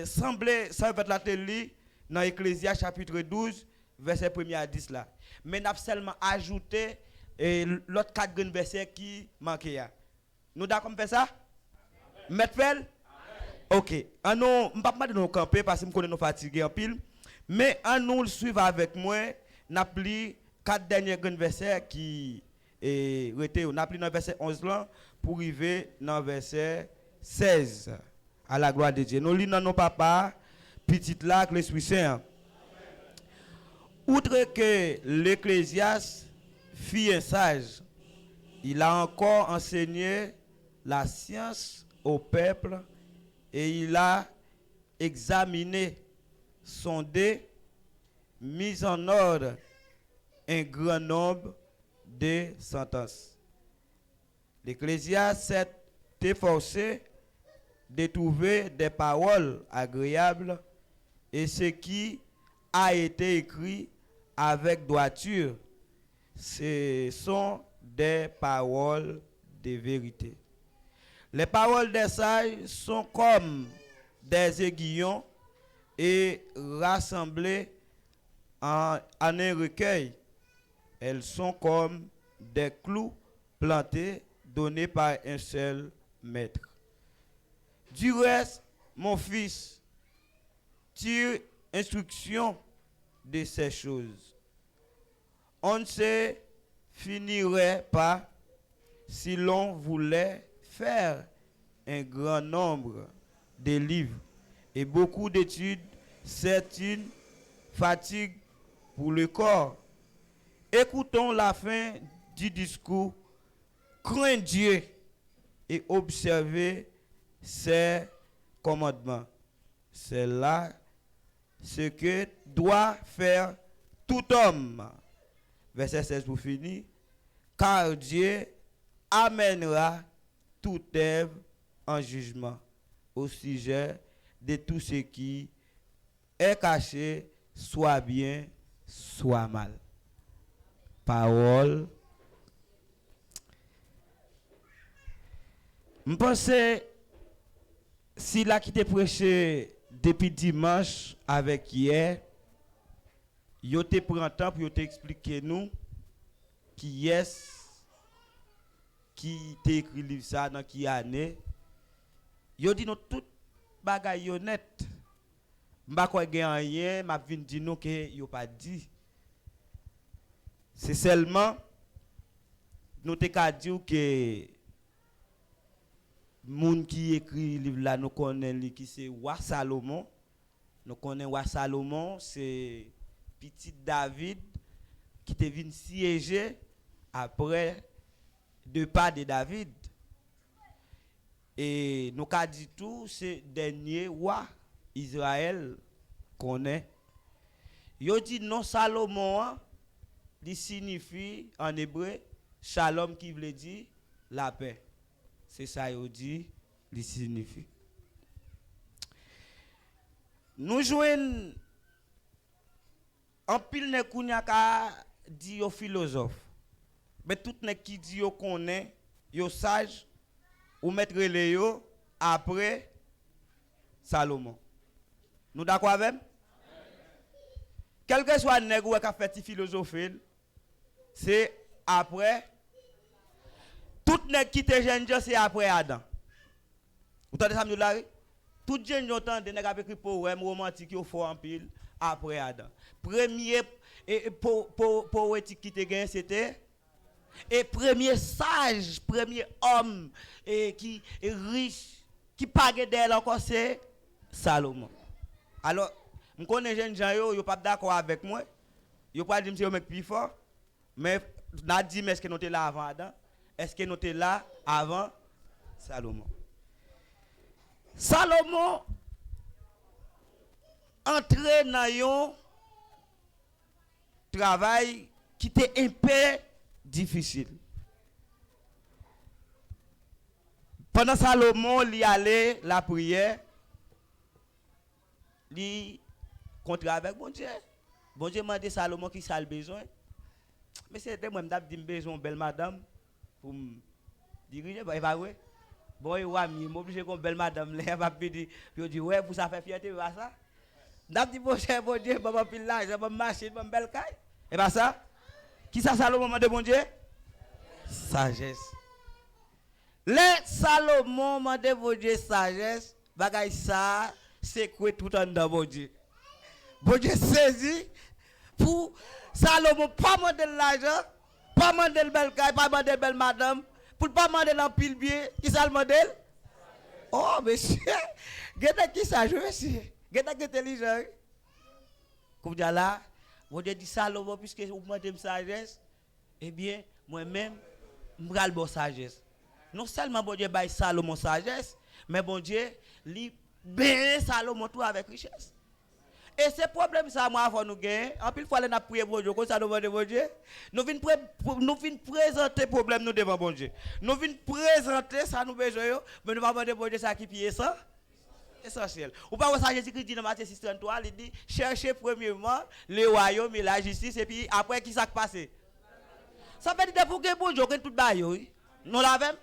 semblé, ça va être la télé dans Ecclésiaste chapitre 12, verset 1er à 10 là. Mais nous avons seulement ajouté l'autre 4 versets qui manquaient. Nous d'accord faire ça? Maître Fel? Ok. On ne va pas nous camper parce que nous sommes fatigués en pile. Mais on nous suivre avec moi. Nous avons pris 4 derniers versets qui étaient. Nous avons pris dans verset 11 là pour arriver dans verset 16. À la gloire de Dieu. Nous lisons nos papas, petit là, l'Esprit Saint. Outre que l'Ecclésiaste fit un sage, il a encore enseigné la science au peuple et il a examiné, sondé, mis en ordre un grand nombre de sentences. L'Ecclésiaste s'est efforcé de trouver des paroles agréables et ce qui a été écrit avec droiture, ce sont des paroles de vérité. Les paroles des sages sont comme des aiguillons et rassemblées en un recueil. Elles sont comme des clous plantés donnés par un seul maître. Du reste, mon fils, tire instruction de ces choses. On ne se finirait pas si l'on voulait faire un grand nombre de livres et beaucoup d'études. C'est une fatigue pour le corps. Écoutons la fin du discours. Crains Dieu et observez ses commandements. C'est là ce que doit faire tout homme. Verset 16 pour finir. Car Dieu amènera toute œuvre en jugement au sujet de tout ce qui est caché, soit bien, soit mal. Parole. Je pense si là qui t'ai prêché depuis dimanche avec hier, yo te prend temps pour t'expliquer nous qui est qui t'a écrit livre ça dans qui année. Yo dit nous tout bagay honnête. M'pa quoi gen rien, m'a vinn di nous que yo pas dit. C'est seulement nous te ka dire que moun qui écrit livre là nous connaît lui qui c'est roi Salomon. Nous connaît roi Salomon, c'est petit David qui te vinn siéger après deux pas de David. Et nous ka dit tout c'est dernier roi Israël connaît. Yo dit non Salomon il signifie en hébreu shalom qui veut dire la paix. C'est ça yo dit il signifie. Nous jouons en pile ne kounya ka dit yo philosophe. Mais tout ne qui dit yo connaît, yo sage ou mettre le yo après Salomon. Nous d'accord avec? Quel que soit nèg ou ka fait philosophie, c'est après tout nèg qui te jeune c'est après Adam. Vous entendez ça nous là? Tout jeune entend des nèg a écrit poème romantique yo fort en pile après Adam. Premier poétique qui te gagne c'était et premier sage, premier homme qui est riche qui pas d'elle encore c'est Salomon. Alors, je connais les gens yo pas d'accord avec moi. Yo pas dire monsieur mec plus fort. Mais n'a dit mais est-ce que nous étions là avant Adam? Est-ce que nous étions là avant Salomon? Salomon entré dans un travail qui était un peu difficile. Pendant Salomon, il allait la prière, il contre avec bon Dieu. Bon Dieu m'a dit Salomon qui ça le besoin. Mais c'était moi m'd'a dit besoin belle madame pour me diriger bah va ouais. Bon ouais m'obligé comme belle madame là va dire puis dit ouais pour ça faire fierté va ça. M'd'a dit bon Dieu maman pile là, j'ai ma machine, ma belle caille. Et pas ça. Qui ça Salomon m'a dit bon Dieu? Sagesse. Les Salomon m'a dit bon Dieu sagesse, bagay ça c'est quoi tout en dedans bon Dieu. Bon Dieu saisi pour Salomon pas demander l'argent, pas demander le bel caille, pas demander belle madame, pour pas demander dans pile bien, qui ça le modèle? Oh monsieur, gêne qui ça joue monsieur? Gêne qui intelligent. Comme dit là, bon Dieu dit Salomon puisque vous demandez sagesse, eh bien moi-même m'gal bon sagesse. Non seulement bon Dieu bail Salomon sagesse, mais bon Dieu lui bénit Salomon tout avec richesse. Et ce problème ça moi avant nous gagner, en pile fois on a prié bon Dieu comme ça nous demande bon Dieu. Nous vinn présenter problème nous devant bon Dieu. Nous vinn présenter ça nous besoin mais nous va demander bon Dieu ça qui pied ça essentiel. Ou pas ça Jésus-Christ dit dans Matthieu 6:33, il dit cherchez premièrement le royaume et la justice et puis après qui ça passe. Ça veut dire pour que bon Dieu que tout bail oui. Nous l'avons.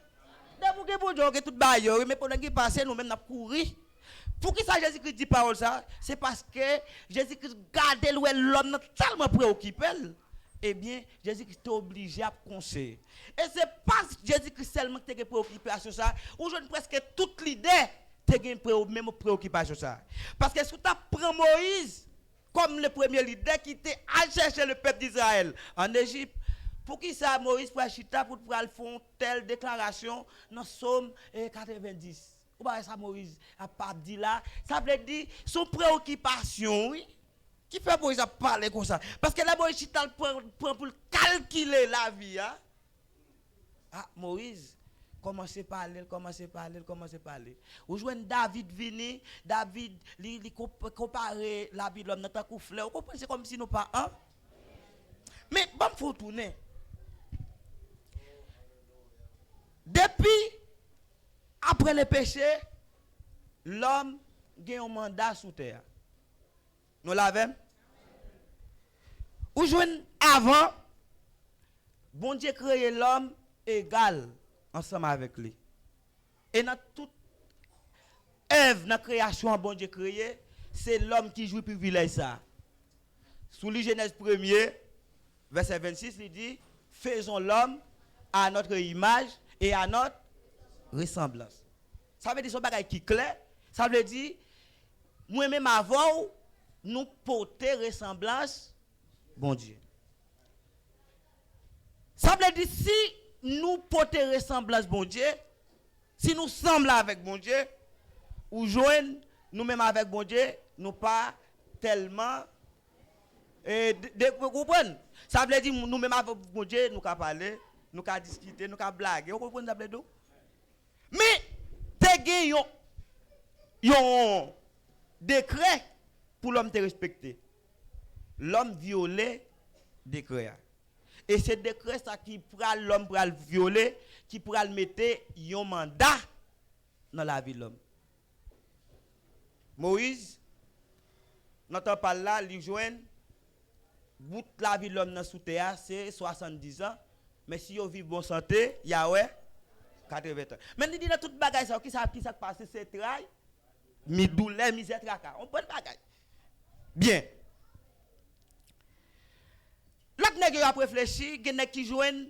Pour que bon Dieu que tout bail mais pendant qui passe nous même n'a courir. Pour qui ça Jésus-Christ dit parole ça? C'est parce que Jésus-Christ garde l'homme tellement préoccupé. Eh bien, Jésus-Christ est obligé à conseiller. Et c'est pas Jésus-Christ seulement qui est préoccupé à ça. Aujourd'hui, presque toute l'idée est même préoccupation ça. Parce que si tu prends Moïse comme le premier leader qui était à chercher le peuple d'Israël en Égypte. Pour qui ça, Moïse pour chita pour faire telle déclaration dans Somme 90. Ou pas ça, Moïse a pas dit là. Ça veut dire son préoccupation, oui. Qui fait Moïse à parler comme ça? Parce que là, Moïse chita pour calculer la vie. Hein? Ah, Moïse, commencez à parler. Ou jouez David vini, David, il compare la vie de l'homme dans ta fleur. Vous comprenez, c'est comme si nous pas un. Mais bon, il faut tourner. Depuis, après le péché, l'homme a un mandat sous terre. Nous l'avons. Ou jouez avant, bon Dieu créé l'homme égal ensemble avec lui. Et dans toute œuvre, dans la création, bon Dieu créé, c'est l'homme qui joue le privilège ça. Sous le Genèse 1er, verset 26, il dit, faisons l'homme à notre image et à notre ressemblance. Ça veut dire son bagage qui est clair. Ça veut dire, moi-même avant, nous porter ressemblance, bon Dieu. Ça veut dire, si nous porter ressemblance, bon Dieu, si nous semblons avec bon Dieu, ou joignent nous-mêmes avec bon Dieu, nous pas tellement. Vous comprenez? Ça veut dire, nous-mêmes avec bon Dieu, nous pouvons parler, nous pouvons discuter, nous pouvons blaguer. Vous comprenez ça veut dire? Mais, il y a un décret pour l'homme te respecter. L'homme violé décret. Et c'est décret ça qui prend l'homme pour le violer, qui pourra le mettre un mandat dans la vie de l'homme. Moïse, n'entend pas là, il joint bout la vie de l'homme dans sous terre, c'est 70 ans. Mais si vous vivez bonne santé, il y a 80 ans. Mais il dit dans toute bagaille ça, qui ça passe, c'est travail, mi douleur, misère, tracas. On prend bagaille. Bien. L'autre nèg a réfléchi, gen nèg qui joine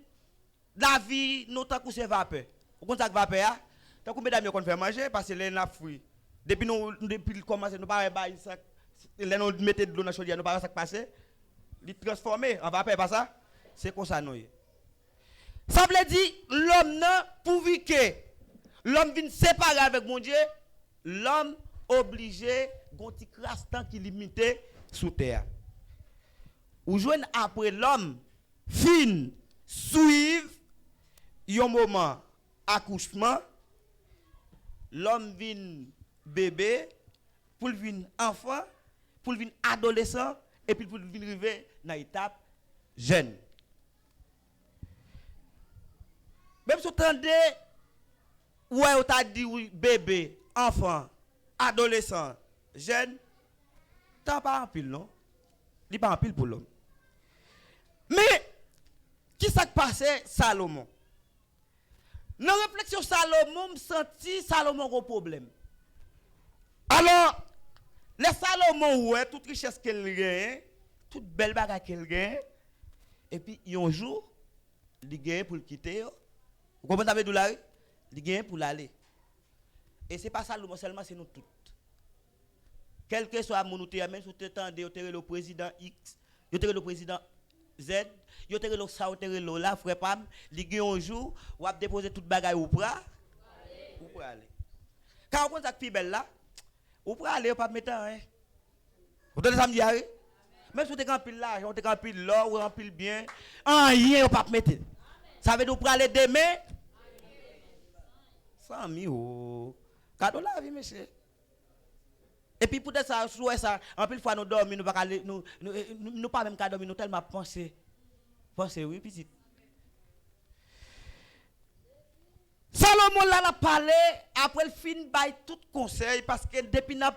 la vie nous tant que c'est vapeur. Vous connaissez ça vapeur? Tant que mesdames qu'on fait manger parce que les n'a fruit. Depuis commencer nous pas bailler ça, les nous mettre de l'eau dans chaudière, nous pas ça passer. Il transformer en vapeur pas ça? C'est comme ça nous. Ça veut dire l'homme non pourvu que l'homme vienne séparer avec mon Dieu, l'homme obligé gonti crastan qui limité sous terre. Ou joine après l'homme fin suivre un moment accouchement, l'homme vient bébé, pour venir enfant, pour venir adolescent et puis pour venir arriver dans l'étape jeune. Même si vous entendez, ouais, on t'a dit oui, bébé, enfant, adolescent, jeune, t'as pas en pile, non? Il pas en pile pour l'homme. Mais, qui s'est passé Salomon? Dans la réflexion Salomon, me senti Salomon a un problème. Alors, les Salomon, ouais, toute richesse qu'elle gagne, toute belle bagarre qu'elle gagne, et puis, un jour, il gagne pour le quitter. Vous comprenez avec douleur? Il gagne pour l'aller. Et ce n'est pas Salomon seulement, c'est nous tous. Quel que soit mon outil, même si vous attendez, vous le président X, vous le président Z, vous avez le ça, vous avez le là, frère Pam, il gagne un jour, vous avez déposé toute bagaille ou pour aller. Quand vous avez cette fille là, vous pouvez aller, vous pas mettre hein. Vous donnez ça me dire, même si vous avez un pile l'argent, vous avez un pile l'or, vous avez un pile bien, rien, vous pas mettre. Ça veut dire pour aller demain 100 000 cadeau la vie monsieur. Et puis pour ça en pile fois nous dormir nous pas nous pas même dormir nous tellement penser oui petit. Salomon là a parlé après le fin bail tout conseil parce que depuis le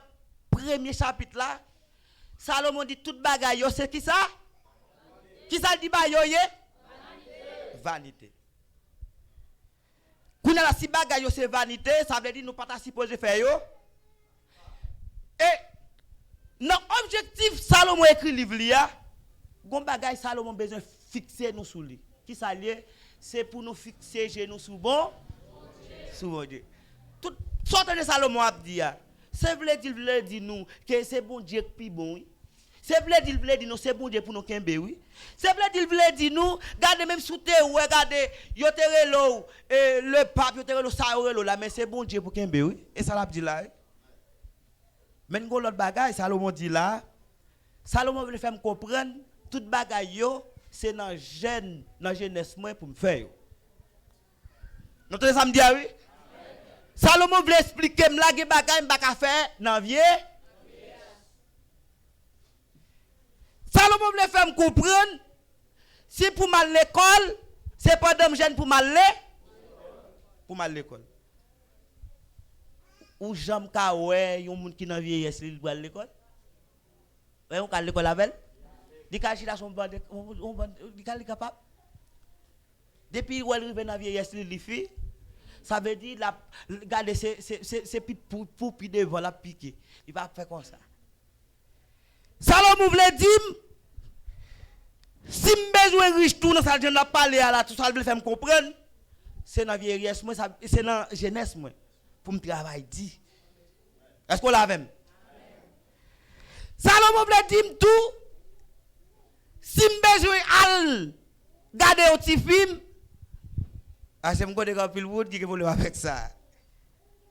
premier chapitre là Salomon dit toute bagaille c'est qui ça? Qui ça dit bail vanité. Quand la si bagaille c'est vanité, ça veut dire nous pas supposé faire yo. Et dans objectif Salomon écrit livre là, gon bagaille Salomon besoin fixer nous sous lui. Qui ça lié? C'est pour nous fixer genoux sous bon Dieu. Tout sorte de Salomon a dit c'est veut dire nous que c'est bon Dieu qui bon. C'est vle dit nous c'est bon Dieu pour nous kembe oui. C'est vle dit nous garder même sous terre regardez yo terre et le pape yo terre ça là mais c'est bon Dieu pour kembe oui. Et ça l'a dit là. Mais nous l'autre bagaille Salomon dit là. Salomon veut faire me comprendre toute bagaille yo c'est dans jeunesse moi pour me faire. Nous te ça me dit oui. Salomon veut expliquer me la bagaille me pas faire dans vieux. Salomon veut faire me comprendre si pour mal l'école, c'est pas d'homme jeune pour mal l'école. Ou j'aime ka ouais, yon moun ki nan vieillesse li pour l'école. Ouais, on ka l'école avec. Di ka chita son bande, di ka li capable. Depuis ou elle rive dans vieillesse li fi, ça veut dire la garder c'est pour pi devant la piquer. Il va faire comme ça. Salomon veut dire si besoin riche tout dans ça je n'a parler à la tout ça veut faire me comprendre c'est dans vieillesse moi c'est dans jeunesse moi pour me travailler dit est-ce qu'on l'a même Salomon veut dire tout si besoin al garder un petit film c'est me connait grand pile monde qui veut avec ça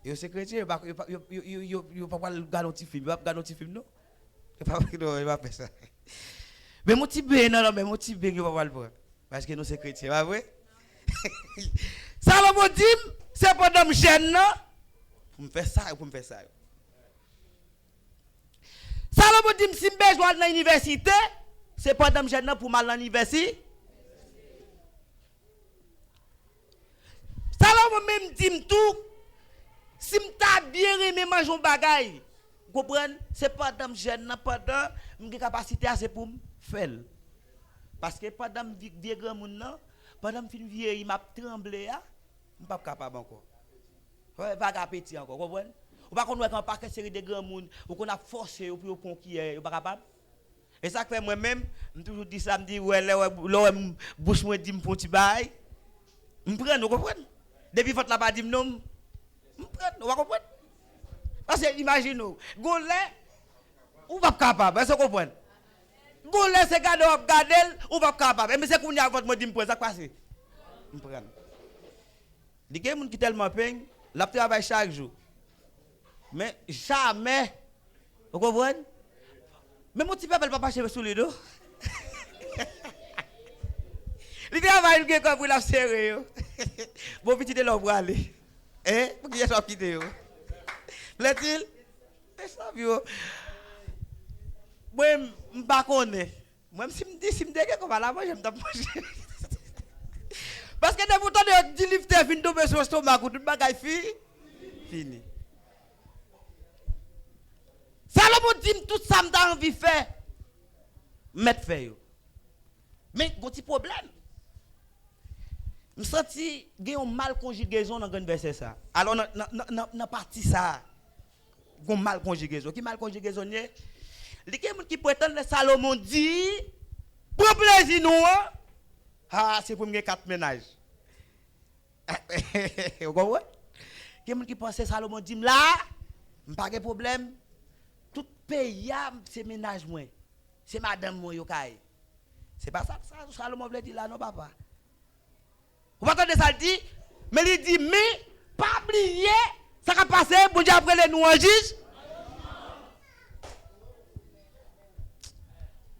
yo c'est chrétien yo pas garder un petit film pas garder un petit film non il va faire ça. Mais mon petit bé, non, mais mon petit bé, il va pas le voir. Parce que nous, c'est chrétien, pas vrai? Salomon dit, c'est pas d'homme jeune, non? Pour me faire ça, pour me faire ça. Salomon dit, si je besoin dans l'université, c'est pas d'homme jeune, non, pour mal dans l'université. Salomon même dit tout, si je bien aimé manger un bagaille, vous comprenez? C'est pas d'homme jeune, non, pas d'homme, j'ai capacité assez pour me faire. Parce que pas d'homme vieux grand monde, non, pas d'homme fin vieux, il m'a tremblé, je ne suis pas capable encore. Pas appétit encore, vous comprenez? Ou pas qu'on a un paquet série de grands monde, ou qu'on a forcé pour conquérir, pas capable. Et ça fait moi-même, je toujours dis ça, je dis ouais, là bouche moi dit me pour petit bail. Me prendre, vous comprenez? Depuis votre là pas dit non, me prendre, vous comprenez? Parce que imaginez, golé ou pas capable, est-ce que vous comprenez? Golé c'est garder ou pas capable. Mais c'est qu'on y a votre mot dit me prendre ça passer. Me prendre. Les gens qui tellement peine, la travail chaque jour. Mais jamais, vous comprenez? Mais mon petit peuple ne va pas chercher sous les dos. Il travaille quelqu'un pour la serrer. Bon petit de l'homme pour aller. Hein? Pour qu'il y ait soit quitté. Plaît-il? C'est ça, vieux. Moi, je ne sais pas. Moi, si je me dis, si je me dis que va là-bas, je me tape manger. Parce que de temps de 10 livres, tu finis de tomber sur le stomac, tout le bagage fini. Salomon dit tout ça m'a envie de faire. Mettre faire. Mais il y a un petit problème. Je sens qu'il y a une mal conjugaison dans le verset ça. Alors dans partie ça, il y a une mal conjugaison. Qui mal conjugaison? Il y a des gens qui prétendent que Salomon dit pour plaisir nous. Ah, c'est pour me 4 ménages. Vous comprenez? Il y a des gens qui pensent que Salomon dit là, pas de problème. Tout pays, c'est ménage moi. C'est madame moi yokai. C'est pas ça que Salomon veut dire là, non, papa. Vous entendez ça dit? Mais il dit, mais pas oublier, ça va passer, bon Dieu après les nous en juge.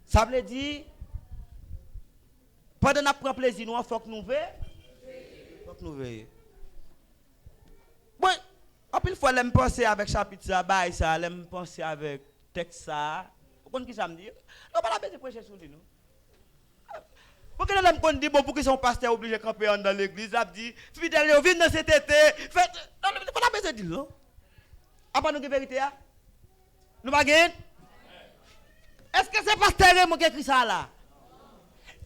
Ça veut dire, pendant qu'on prend plaisir, il faut que nous veillions. Il faut que nous veillions. Bon, en plus, il faut me penser avec chapitre ça, ça, me penser avec texte ça. Vous comprenez ce que ça me dit? Non, pas la peine de prêcher sur lui, non? Pourquoi nous dit bon pour que son pasteur obligé de camper dans l'église, il a dit fidèle, viens dans cet été, faites. Non, pas la peine de dire, non? Après nous, vérité, nous pas gagner? Est-ce que c'est pasteur Raymond qui écrit ça là?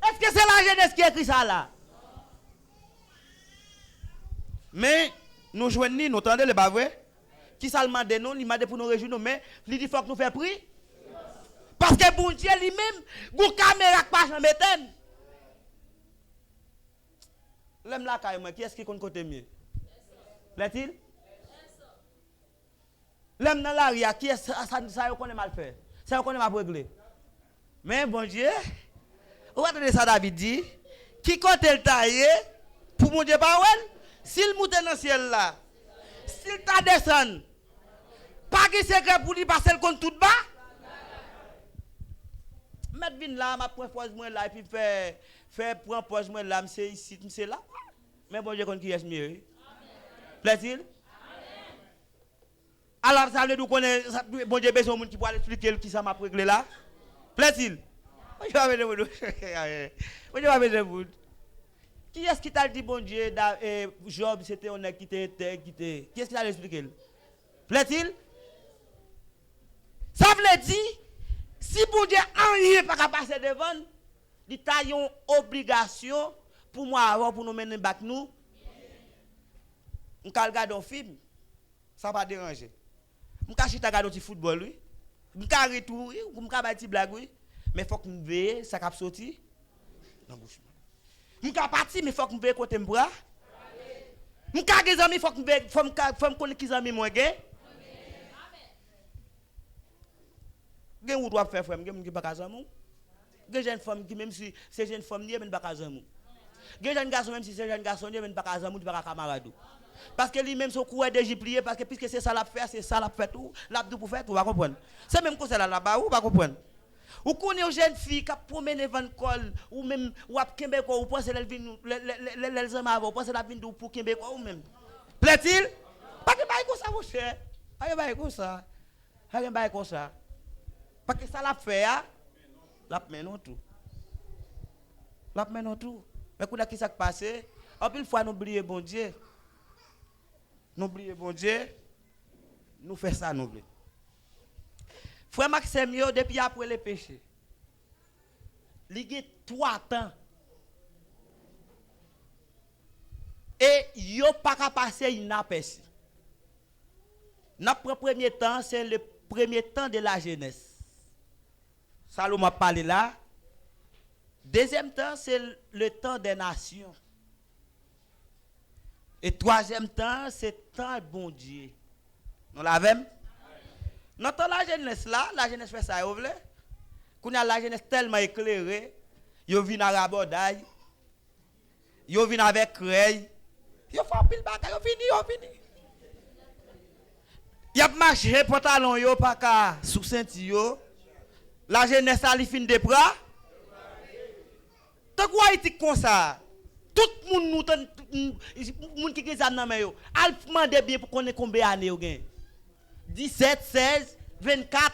Est-ce que c'est la jeunesse qui écrit ça là? Mais nous joignons, nous entendons le pas vrai? Qui ça le demande nous, il m'a dit pour nous réjouir, mais il dit faut que nous fassions prix. Parce que bon Dieu lui-même, une caméra qui passe en méthane. L'aime la caille, qui est-ce qui compte côté mieux? Plaît-il? L'aime dans l'arrière, qui est-ce ça qu'on est mal fait? Ça qu'on est mal réglé? Mais bon Dieu, vous attendez ça David dit, qui compte le taillé pour mon Dieu parole, s'il monte dans le ciel là, s'il t'a descend, pas de secret pour lui passer le compte tout bas. Mettre vin là, ma prend pose moi là et puis faire prend pose moi là, c'est ici, c'est là. Mais bon Dieu connaît qui est mieux. Plaît-il? Alors ça veut dire qu'on bon Dieu besoin de monde qui pourra expliquer qui ça m'a réglé là. Plaît-il? Je vais vous dire. Qui est-ce qui t'a dit bon Dieu Job c'était on a quitté qui est-ce qui t'a expliqué? Plaît-il? Ça veut dire si bon Dieu rien pas passer devant, il t'a une obligation pour moi avoir pour nous mener back nous. On ka regarder un film, ça va déranger. On ka chita regarder du football oui. On ka retour, on ka ba ti blague oui, mais faut que me veille ça cap sorti dans bouche. On ka parti mais faut que me veille côté bras. On ka des amis faut que me veille faut me connaître qui amis moi gain. Gen ou doit faire frère, gen qui pas casam. Gen jeune femme qui même si c'est jeune femme ni même pas casam. Gen jeune garçon même si c'est jeune garçon ni même pas casam ou pas camarade. Parce que lui même son coureur de plié parce que puisque c'est ça l'a fait, c'est ça l'a fait tout, l'a tout pour faire tout, va comprendre. C'est même comme ça là-bas, ou va comprendre. Ou connaît une jeune fille qui promène devant l'école ou même ou a kembe quoi ou pense elle vient les hommes avant, pense elle vient pour kembe quoi ou même. Plaît-il? Pas que bail comme ça mon cher. Pas que bail comme ça. Pas que bail comme ça. Parce que ça l'a fait l'a menon tout. L'a menon tout. Mais quand qui ça passé, en plus fois nous oublier bon Dieu. N'oubliez bon Dieu, nous faisons ça, nous oublions. Frère Maxime, depuis après le péché, il y a 3 temps. Et il n'y a pas qu'à passer inaperçu. Notre premier temps, c'est le premier temps de la jeunesse. Salomon a parlé là. Deuxième temps, c'est le temps des nations. Et troisième temps, c'est le temps bon Dieu. Nous l'avons? Dans la jeunesse là, la jeunesse fait ça, vous voulez? Quand la jeunesse tellement éclairée, ils viennent à rabodaille, ils viennent avec creuille, ils font pile bagaille, ils fini. Ils ont marché pantalon yo pas ka sous ceinture. La jeunesse a li fin de bras. Tant quoi est comme ça? Tout le monde qui est dans le al demande bien pour connaître combien d'années vous gagnez. 17, 16, 24.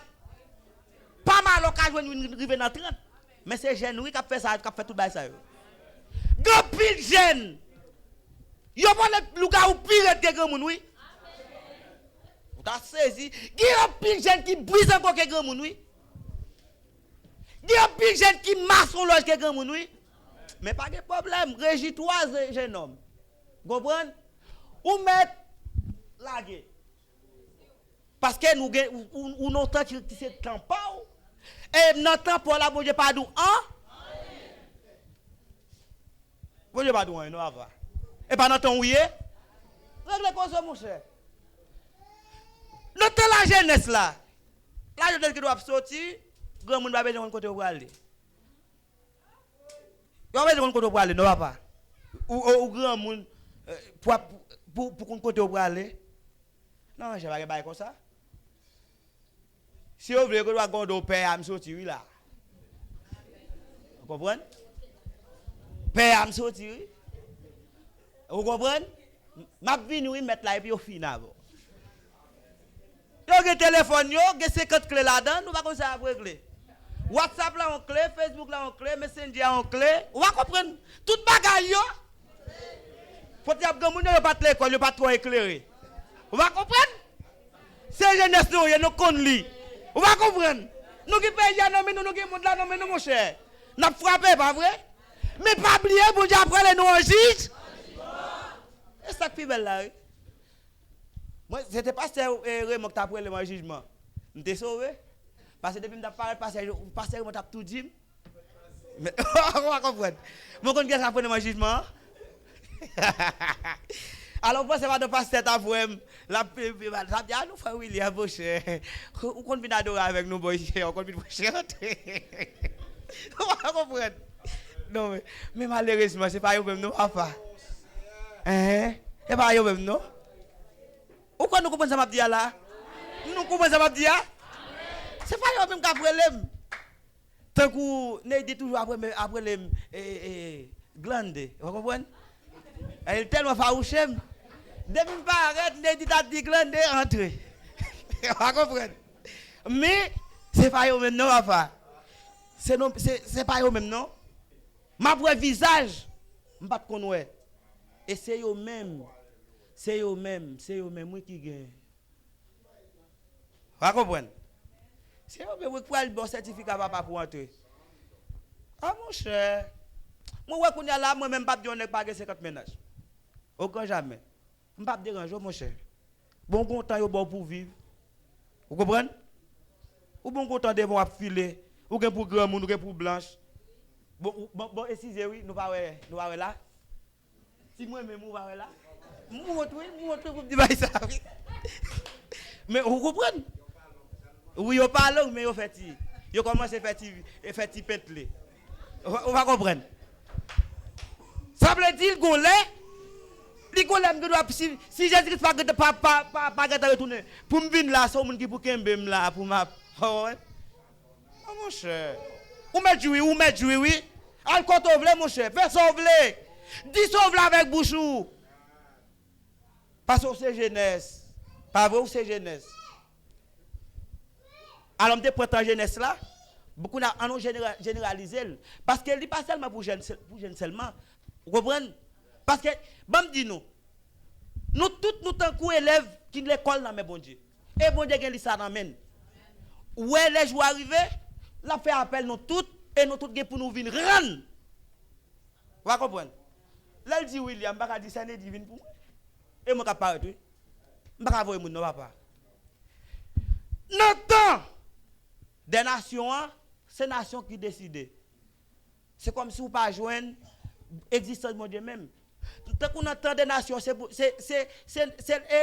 Pas mal l'occasion de arriver dans 30. Mais c'est jeune oui qui fait ça, qui fait tout ça. Grand pile jeune. Yo pas le lugar ou pire que grand monde oui. Vous t'as saisi, grand pile jeune qui brise encore que grand monde oui. Grand pile jeune qui marche son loge que grand monde oui. Mais pas de problème, régis-toi, jeune homme. Vous comprenez? Ou mettre la guerre. Parce que nous avons tant que c'est temps pas. Et notre temps pour la bonne pas d'où hein? Bonne pas d'où hein, non avant. Et pas notre temps oui. Règle comme ça mon cher. Notre la jeunesse là. La jeunesse qui doit sortir, grand monde va besoin de côté où aller. Vous avez besoin de côté où aller, non papa? Ou grand monde pour côté où aller? Non, je vais pas comme ça. Si vous voulez que vous ayez un père à me sortir là. Vous comprenez? Père à me sortir. Vous comprenez? Ma vie, oui, mettre là et puis au final. Vous avez un téléphone, vous avez 50 clés là-dedans, nous ne pouvons pas régler. WhatsApp là en clé, Facebook là en clé, Messenger en clé. Vous comprenez? Tout bagaille yo. Faut dire que vous n'avez pas de l'école, vous n'avez pas trop éclairé. Vous comprenez? C'est jeunesse nous, nous connaissons. Vous comprenez? Nous qui payons, nous qui montent là, nous mon cher. Nous frappé, pas vrai? Mais pas oublier, bon Dieu, après les nous en juge. C'est ça qui est belle là. Moi, c'était pas Raymond qui t'a pris le jugement. Nous t'es sauvé. Parce que depuis que je parle, pasteur m'a tout dit. Mais on va comprendre. Moi, quand je prends mon jugement. Alors, moi, c'est pas de pasteur ta poème. La nous frère William, vous cher. On continue d'adorer avec nous, boy. On continue de chanter. Vous comprenez? Non, mais malheureusement, c'est pas eux-mêmes, non, papa. Hein? C'est pas eux-mêmes, non? Pourquoi nous comprenons ça, m'a dit là? Nous comprenons ça, m'a dit là? C'est pas eux-mêmes qui apprennent. Tant qu'on dit toujours après les glandes. Vous comprenez? Elle est tellement farouche. Depuis que je arrête, ne dit pas de glande entrer. Vous comprenez? Mais c'est pas eux-mêmes, non, papa. C'est pas eux-mêmes, non? Ma vrai visage, je ne sais pas connaître. Et c'est eux-mêmes. C'est eux-mêmes qui gagnent. Vous comprenez? C'est eux-mêmes qui ont le bon certificat papa pour entrer. Ah mon cher. Moi, je suis là, moi-même, je ne pas 50 ménages. Aucun jamais. Je ne vais pas déranger, mon cher. Bon content, yo bon pour vivre. Vous comprenez? Ou bon content de vont filer. Ou bien pour grand monde, ou bien pour blanche. Bon, excusez oui, nous pas là. Si moi-même, nous pas là. Moi, pour dire ça. Mais vous comprenez? Oui, vous parlez, mais vous faites. Vous commencez à faire pétler. Vous va comprendre. Ça veut dire qu'on l'est. Si Jésus-Christ pas retourner pour me venir là, c'est un qui pour me là pour ma. Oh mon cher. Ou mettre jouer oui. Al quand on veut mon cher, fais sauver. Dis sauver avec bouchou. Parce que c'est jeunesse. Pas vrai ou c'est jeunesse. Alors me prend jeunesse là, beaucoup en généraliser parce que il pas seulement pour jeune seulement. Vous comprenez? Parce que bon dit nous tous nous tant qu'élèves qui l'école dans mes bon Dieu. Et bon Dieu gagne ça dans men. Ouais les jours arriver, la fait appel nous toutes et nous toutes pour nous venir rendre. Vous comprenez? Là il dit William pas dire ça n'est divin pour moi. Et moi capable paraître oui. Pas voir mon papa. Notre des nations, c'est nations qui décident. C'est comme si vous ne pas joindre l'existence de mon Dieu même. Tant qu'on entend des nations, c'est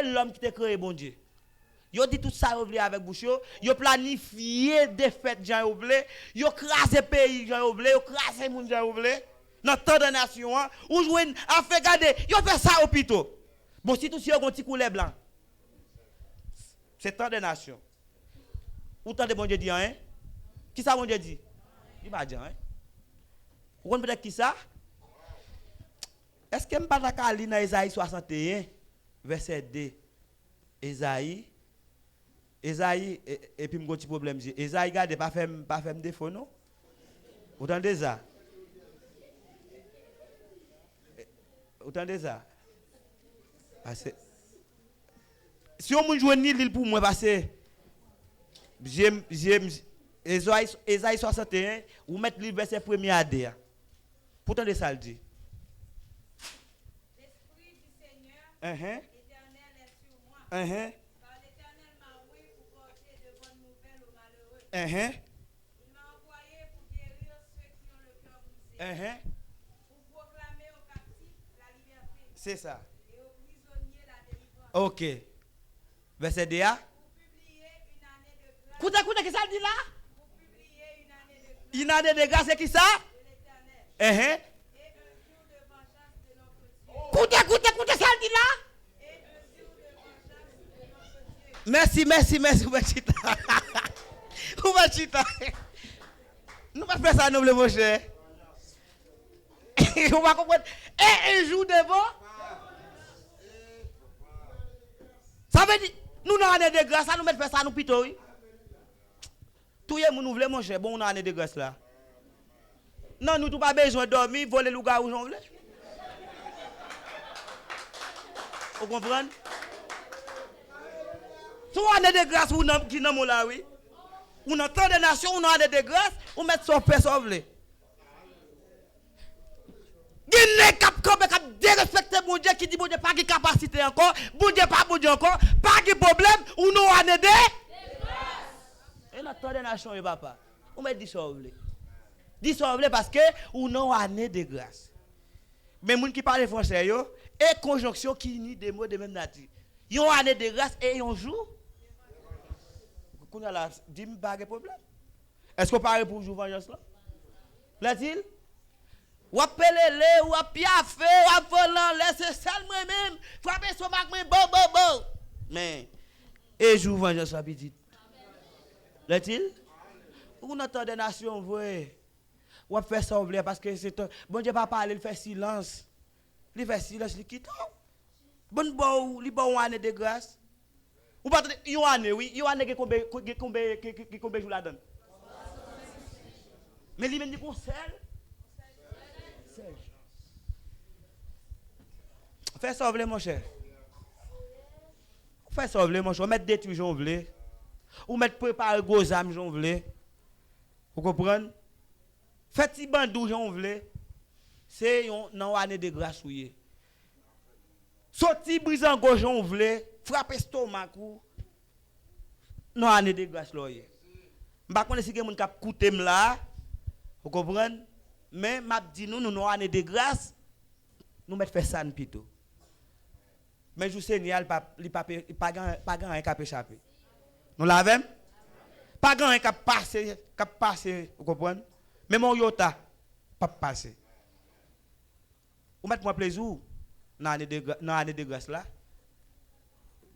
l'homme qui t'a créé, bon Dieu. Yo dit tout ça avec bouche, yo planifié des fêtes Jean Oblé, yo crasé pays Jean Oblé, yo crasé moun Jean Oblé. Dans tant de nations, ou joindre a fait garder, yo fait ça au pito. Bon si tout si yo un petit coulet blanc. C'est tant de nations. Ou tant de bon Dieu dit hein? Qui ça bon Dieu dit? Il va dire hein? Vous comprenez peut-être qui ça? Est-ce que je ne pas d'accord dans Ésaïe 61 verset 2? Ésaïe et puis mon petit problème Ésaïe garde pas faire défaut non? Vous entendez ça? Vous entendez ça? Parce que si on joue ni l'île pour moi parce que j'aime Ésaïe 61 ou mettre le verset premier à deux. Pourtant de ça le dit. L'esprit du Seigneur éternel est sur moi. Car l'Éternel m'a envoyé pour porter de bonnes nouvelles aux malheureux. Il m'a envoyé pour guérir ceux qui ont le cœur brisé. Pour proclamer aux captifs la liberté. C'est ça. Et aux prisonniers la délivrance. OK. Verset 2. Pour publier une année de grâce. Écoutez, qu'est-ce que ça dit là? Pour publier une année de grâce. Une année de grâce, c'est qui ça? De l'Éternel. Et un jour de vengeance de notre Dieu. Écoutez, ça dit là? Et un jour de vengeance de notre Dieu. Merci, Oubachita. Oubachita. Nous pas faire ça, nous, mon cher. On va comprendre. Et un jour devant. Ça veut dire, nous avons une année de grâce, ça nous met faire ça, nous plutôt, oui. Tout le monde nous voulons, mon cher, bon, on a une année de grâce là. Non, nous n'avons pas besoin de dormir, voler le gars où j'en voulais. Vous comprenez? Si on a une année de grâce, ou qui n'a pas là, oui. On a tant de nations, on a une année de grâce, on met son père sauvé. Guinée cap dérespecter mon Dieu qui dit bon Dieu pas de capacité encore, bon Dieu pas bon Dieu encore, pas de problème, ou nous en aider. Et notre temps de nation papa. On met dit sauver. Dit sauver parce que ou non année de grâce. Mais moun qui parle français yo et conjonction qui ni des mots de même nature. Yon année de grâce et yon jour. Qu'on a là dit pas de problème. Est-ce qu'on parle pour jour vengeance là? L'a-t-il? Ou appelez-les, ou à piafé, ou à volant, laissez seul moi-même, frapper son bac, bon. Mais, et jour vengeance sa petite. L'a-t-il? Ou n'entend des nations vraies, ou à faire ça oublier parce que c'est bon Dieu pas parler, il fait silence. Il fait silence, il quitte. Bon, il bon année de grâce. Ou pas une année, oui, une année qui combien jour la donne. Mais lui même dit qu'on sel. Fais ça oublier mon cher. Fais ça oublier mon cher, mettre détruire j'en voulais. Ou mettre préparer gros âmes j'en voulais. Vous comprenez? Faites petit bandou j'en voulais. C'est une année de grâce ouye. Sorti brisant gauche j'en voulais, frapper stomac ou non année de grâce là. M'pa connait si quelqu'un qui coûté là. Vous comprenez? Mais m'a dit nous non année de grâce nous mettre faire ça plutôt. Mais je Seigneur pas grand un cap échapper. Nous l'avons pas grand un cap passer, vous comprenez? Mais mon yota pas passer. Vous mettez moi plaisir dans l'année de grâce là.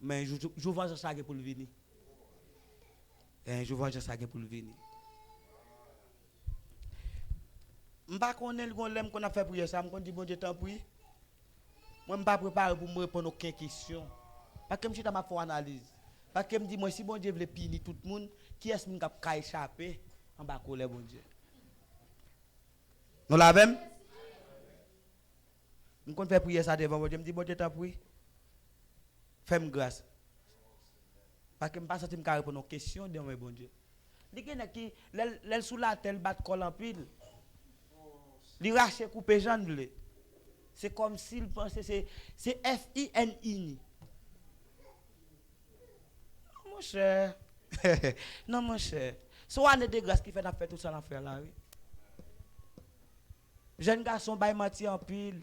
Mais je vois ça pour le venir. Je vois ça pour le venir. Je ne connais pas qu'on a fait prier ça, je dis bon Dieu t'en prie. Moi je ne suis pas préparé pour me répondre aucune question. Parce que je suis dans ma analyse. Parce que je me dis moi si bon Dieu veut punir tout le monde, qui est-ce qui a échappé en bas de bon Dieu. Nous l'avons? Je ne fais prier ça devant bon Dieu, je me dis bon Dieu t'en prie. Fais-moi grâce. Parce que je ne pas senti me répondre aux questions de mon bon Dieu. Les gens qui les sous la tête battent col en pile. Les racher couper jambes. C'est comme s'il pensait c'est FINI. Non mon cher. Non mon cher. Soit année de grâce qui fait faire tout ça l'affaire là oui. Jeune garçon bail menti en pile.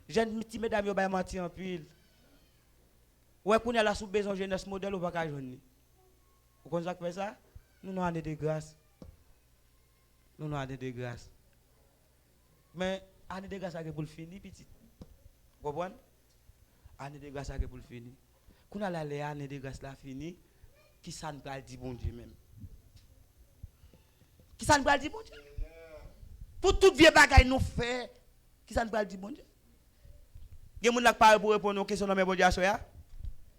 Jeune petit mesdames bail menti en pile. Ouais, qu'on a la sous besoin jeunesse modèle ou pas qu'à joindre. Vous connaissez ça? Nous avons année de grâce. Nous avons année de grâce. Mais année de grâce pour le finir petit. Vous comprenez? Année de grâce pour le finir. Quand on a l'année de grâce là fini, qui ça ne peut dire bon Dieu même? Qui ça ne peut dire bon Dieu? Pour toute vieux bagaille nous fait, qui ça ne peut dire bon Dieu? Il y a des gens qui parlent pour répondre aux questions de mes bon Dieu.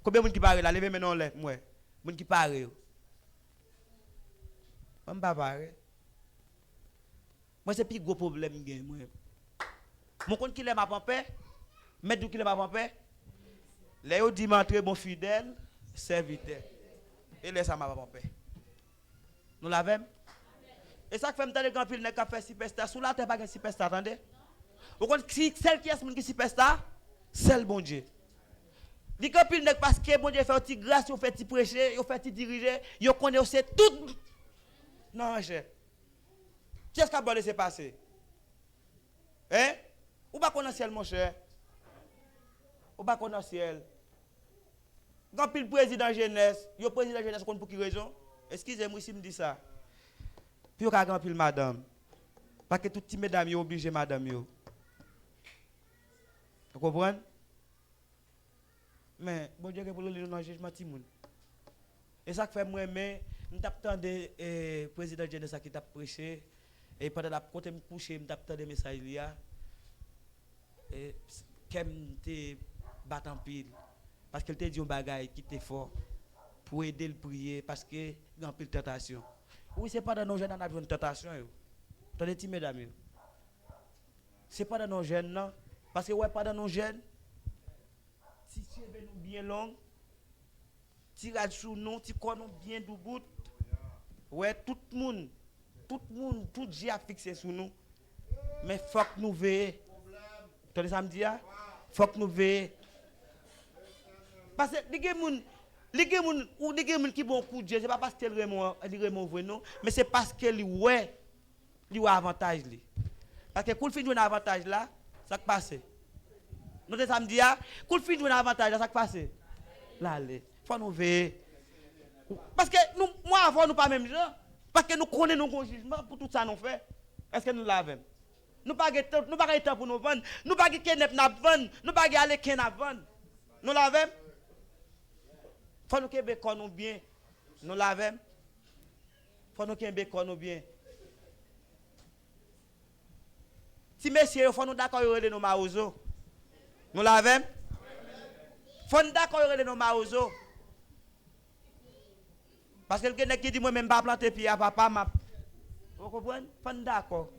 Combien de gens qui parlent là? Levez maintenant là, moi. Les gens qui parlent. Je ne sais pas. Moi, c'est le plus gros problème que j'ai. Mon compte qui est ma pampé, mettre qui est ma pampé. Là, il dit m'entrer bon fidèle, serviteur. Et laisse ça ma pampé. Nous l'avons? Et ça fait me tenter grand pile n'a pas fait superstar. Sous la terre pas de superstar, attendez. Vous connaissez celle qui est superstar? C'est le bon Dieu. Dit que pile n'est parce que bon Dieu fait un petit grâce, il fait petit prêcher, il fait petit diriger, il connaît aussi tout. Non, cher. Qu'est-ce qui a laissé passer? Hein? Ou pas connaître ciel, mon cher? Ou pas connaître ciel? Quand le président jeunesse, le président jeunesse, pour quelle raison? Excusez-moi si je me dis ça. Puis, il y a grand pile madame. Parce que toutes les mesdames sont obligées, madame. Vous comprenez? Mais, bon Dieu, pour le non jugement, Timoun. Et ça fait moi, mais, je t'attends le président jeunesse qui t'a prêché. Et pendant la côté me coucher, me t'attends des messages là. Et qu'elle te bat en pile. Parce qu'elle te dit un bagage qui était fort. Pour aider le prier. Parce que il y a un pile de tentation. Oui, ce n'est pas dans nos jeunes qu'on a besoin de tentation. Attendez, mesdames. Ce n'est pas dans nos jeunes, non. Parce que ouais, pas dans nos jeunes. Si tu es bien long, tirage sous nous, tu connais bien du bout. Ouais, tout le monde, tout Dieu a fixé sur nous. Mais il faut que nous veillions. Tu as ça me dit? Il faut que nous veillions. Parce que les gens qui ont coup de Dieu, ce n'est pas parce qu'ils sont vrai, non, mais c'est parce qu'ils ont un avantage. Parce que quand ils ont un avantage là, ça passe. Nous te samedi, quand ils ont un avantage là, ça passe. Là, il faut nous veiller. Parce que nous, moi avant, nous pas même gens. Parce que nous connaissons nos jugement pour tout ça nous fait. Est-ce que nous l'avons? Nous pas de temps pour nous vendre. Nous pas de kidnap n'a vendre. Nous pas de aller kidnap vendre. Nous l'avons? Faut nous Québécois nous bien. Nous l'avons? Faut nous Québécois nous bien. Si messieurs, faut nous d'accord de nos maozo. Nous l'avons? Faut nous d'accord de nos maozo. Parce que quelqu'un qui dit moi même pas planter pied à papa m'a. Vous comprenez? Faut nous d'accord.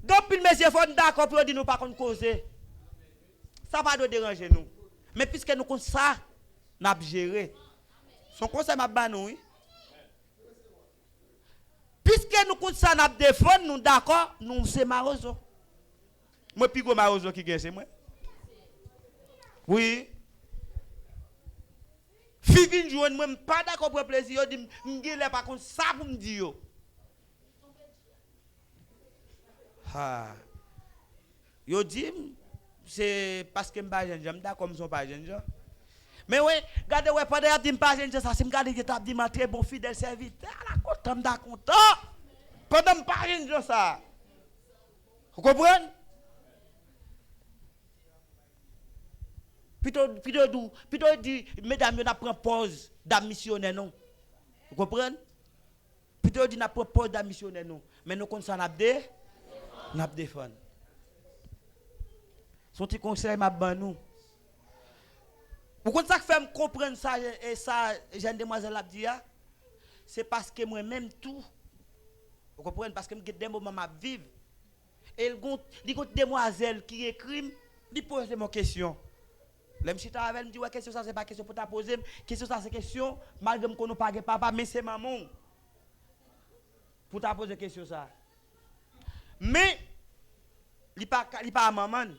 Donc, puis messieurs, faut nous d'accord pour dire nous pas qu'on causer. Ça va nous déranger nous. Mais puisque nous comptons ça, nous avons géré. Son conseil m'a ban nous. Puisque nous comptons ça, nous avons défendu, nous d'accord, nous c'est Marozo. Moi, puis go Marozo qui gagne, c'est moi. Oui. Fivin jouen, moi, pas d'accord pour plaisir, dit, m'gile pas contre ça pour me dire. Ah. Yo dit, c'est parce que m'pas jeune, j'aime d'accord, m'son pas jeune. Mais oui, regardez, ouais, pendant que je pas jeune, ça, c'est m'garder que t'as dit, ma très bon fidèle serviteur, la content, m'da content. Pendant que pas jeune, ça. Vous comprenez? Plutôt dit, mesdames, on a pris pause d'un missionnaire, non. Vous comprenez? Plutôt dit, on a pris pause d'un missionnaire, non. Mais nous, comme ça, on a défendu. Son petit conseil m'a ban nous. Vous comprenez ça que fait me comprendre ça et ça jeune demoiselle l'a dit c'est parce que moi même tout vous comprenez parce que me des moments m'a vivre et il compte demoiselle qui écrit il pose des questions. L'aime chita avec me dit ouais question ça c'est pas question pour ta poser question ça c'est question malgré qu'on nous pas papa mais c'est maman pour ta poser question ça. Mais il pas à maman.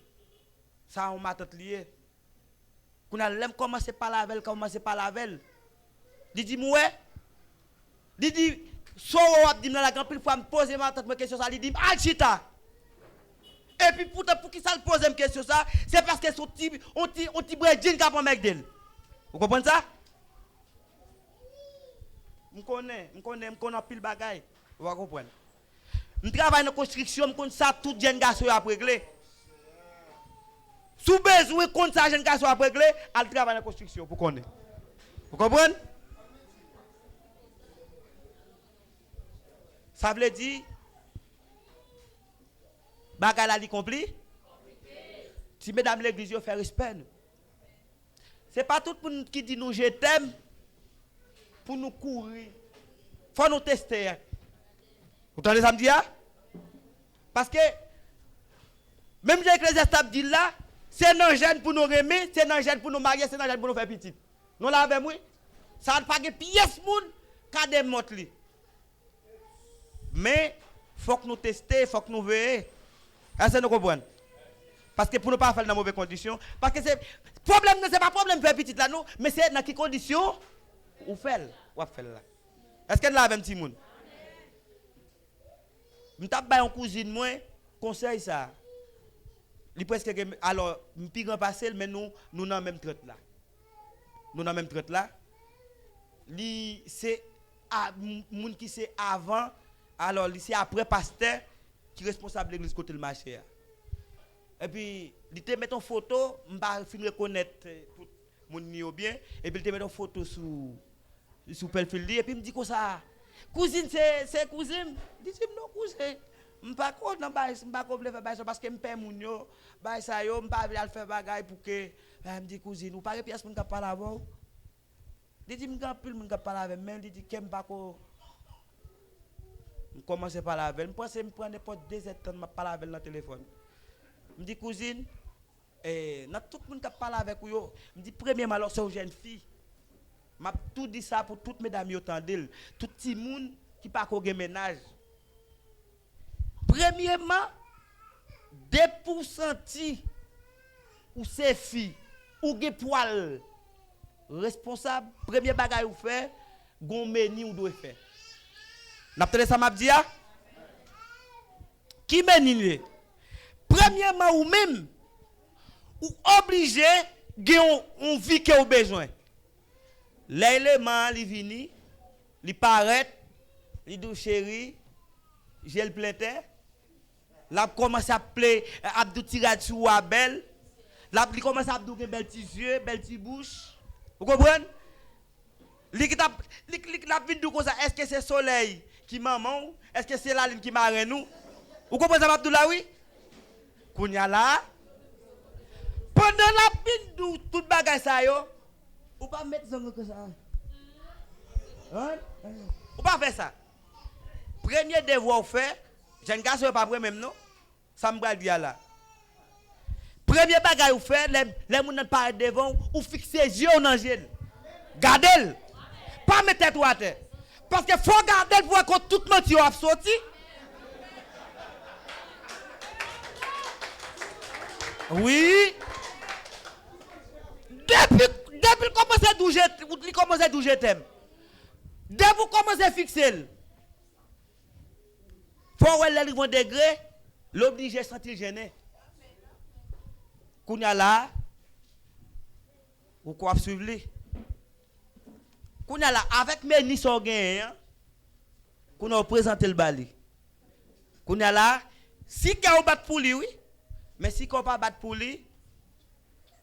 Ça on m'a tout lié. Qu'on a l'aime commencer par la veille, Il dit moi il dit so dit dans la grande pile fois me poser ma tête question ça, il dit alchita. Et puis pour qui ça le pose une question ça, c'est parce que son petit on petit bredin qui prend mec d'elle. Vous comprenez ça? Me connais pile bagaille. Vous comprenez? Je travaille dans la construction, je connais ça, tout jeune garçon a réglé. Sous besoin, quand ça, jeune garçon a réglé, elle travaille dans la construction, pour connaître. Vous comprenez? Ça veut dire, bagala li compris? Si mesdames l'église fait respect. Ce n'est pas tout le monde qui dit nous je t'aime pour nous courir. Il faut nous tester. Vous entendez ça me dire? Parce que, même si l'Ecclésiaste dit là, c'est non jeune pour nous remettre, c'est non jeune pour nous marier, c'est non jeune pour nous faire petit. Nous l'avons, oui. Ça ne pas de pièce moun, qu'à des mots. Mais, il faut que nous testions, il faut que nous veillions. Est-ce que nous comprenons? Parce que pour ne pas faire dans de mauvaises conditions, parce que c'est problème, ce n'est pas problème de faire petit là, non, mais c'est dans quelles conditions ou fait là. Est-ce que nous l'avons un petit monde? Je suis un cousine, moi, conseil ça. Alors, je suis grand passé, mais nous dans la même traite là. Nous dans la même traite là. C'est moun qui c'est avant, alors c'est après pasteur qui est responsable de l'église côté le marché. Et puis, il te met une photo, je vais reconnaître tout le monde bien, et puis il te met une photo sous Pelfil, et puis il me dit comme ça. Cousine, c'est cousine. Je dis non, cousine. Je ne pas faire parce que je paie mon yo. Je ne pas faire bagaille pour que. Je me dis cousine, ou pas de pièce pour ne parler avec vous. Je dis, je ne peux pas parler avec mais je dis, je ne pas je commence à parler avec elle. Je pense que je prends n'importe 2 heures de parler avec elle dans le téléphone. Je dis cousine, tout le monde qui parle avec vous, je dis premièrement, alors c'est une jeune fille. Je tout dit ça pour toutes mesdames qui entendent. Tout le monde qui n'a pas de ménage. Premièrement, 2% ou ces filles, ou des poils responsables, premier bagage ou fait, gon meni ou doit faire. N'appelez ça m'a dit qui meni? Premièrement ou même, ou obligé de on vie qui a besoin. L'élément, il vini, il paraît, il dit chéri, j'ai le planté. Là commence à appeler Abdou tirer sur Abel. Là il commence à Abdou bel petits yeux, bel petit bouche. Vous comprenez? Li la vinn comme ça, est-ce que c'est soleil qui maman? Est-ce que c'est la lune qui marraine nous? Vous comprenez ça Abdou là oui? Kounya là pendant la vinn tout bagay ça yo, ou pas mettre zango comme ça. Hein? Ou pas faire ça. Premier devoir faire, jeune garçon pas prêt même non? Ça me va dire là. Premier bagay ou faire, les gens ne parlent devant ou fixer yeux dans l'angèle. Gardez-le. Pas mettre tête à terre. Parce que faut garder pour que tout le monde a sorti. Oui. Depuis commencer d'où je t'aime. Dès vous commencez à fixer. Faut aller au degré, l'obligé à sentir gêné. Kounya là, ou quoi suivre lui? Kounya là, avec mes nids organes, kounya présenter le bali. Kounya là, si qu'on bat pour lui, oui, mais si qu'on pas bat pour lui,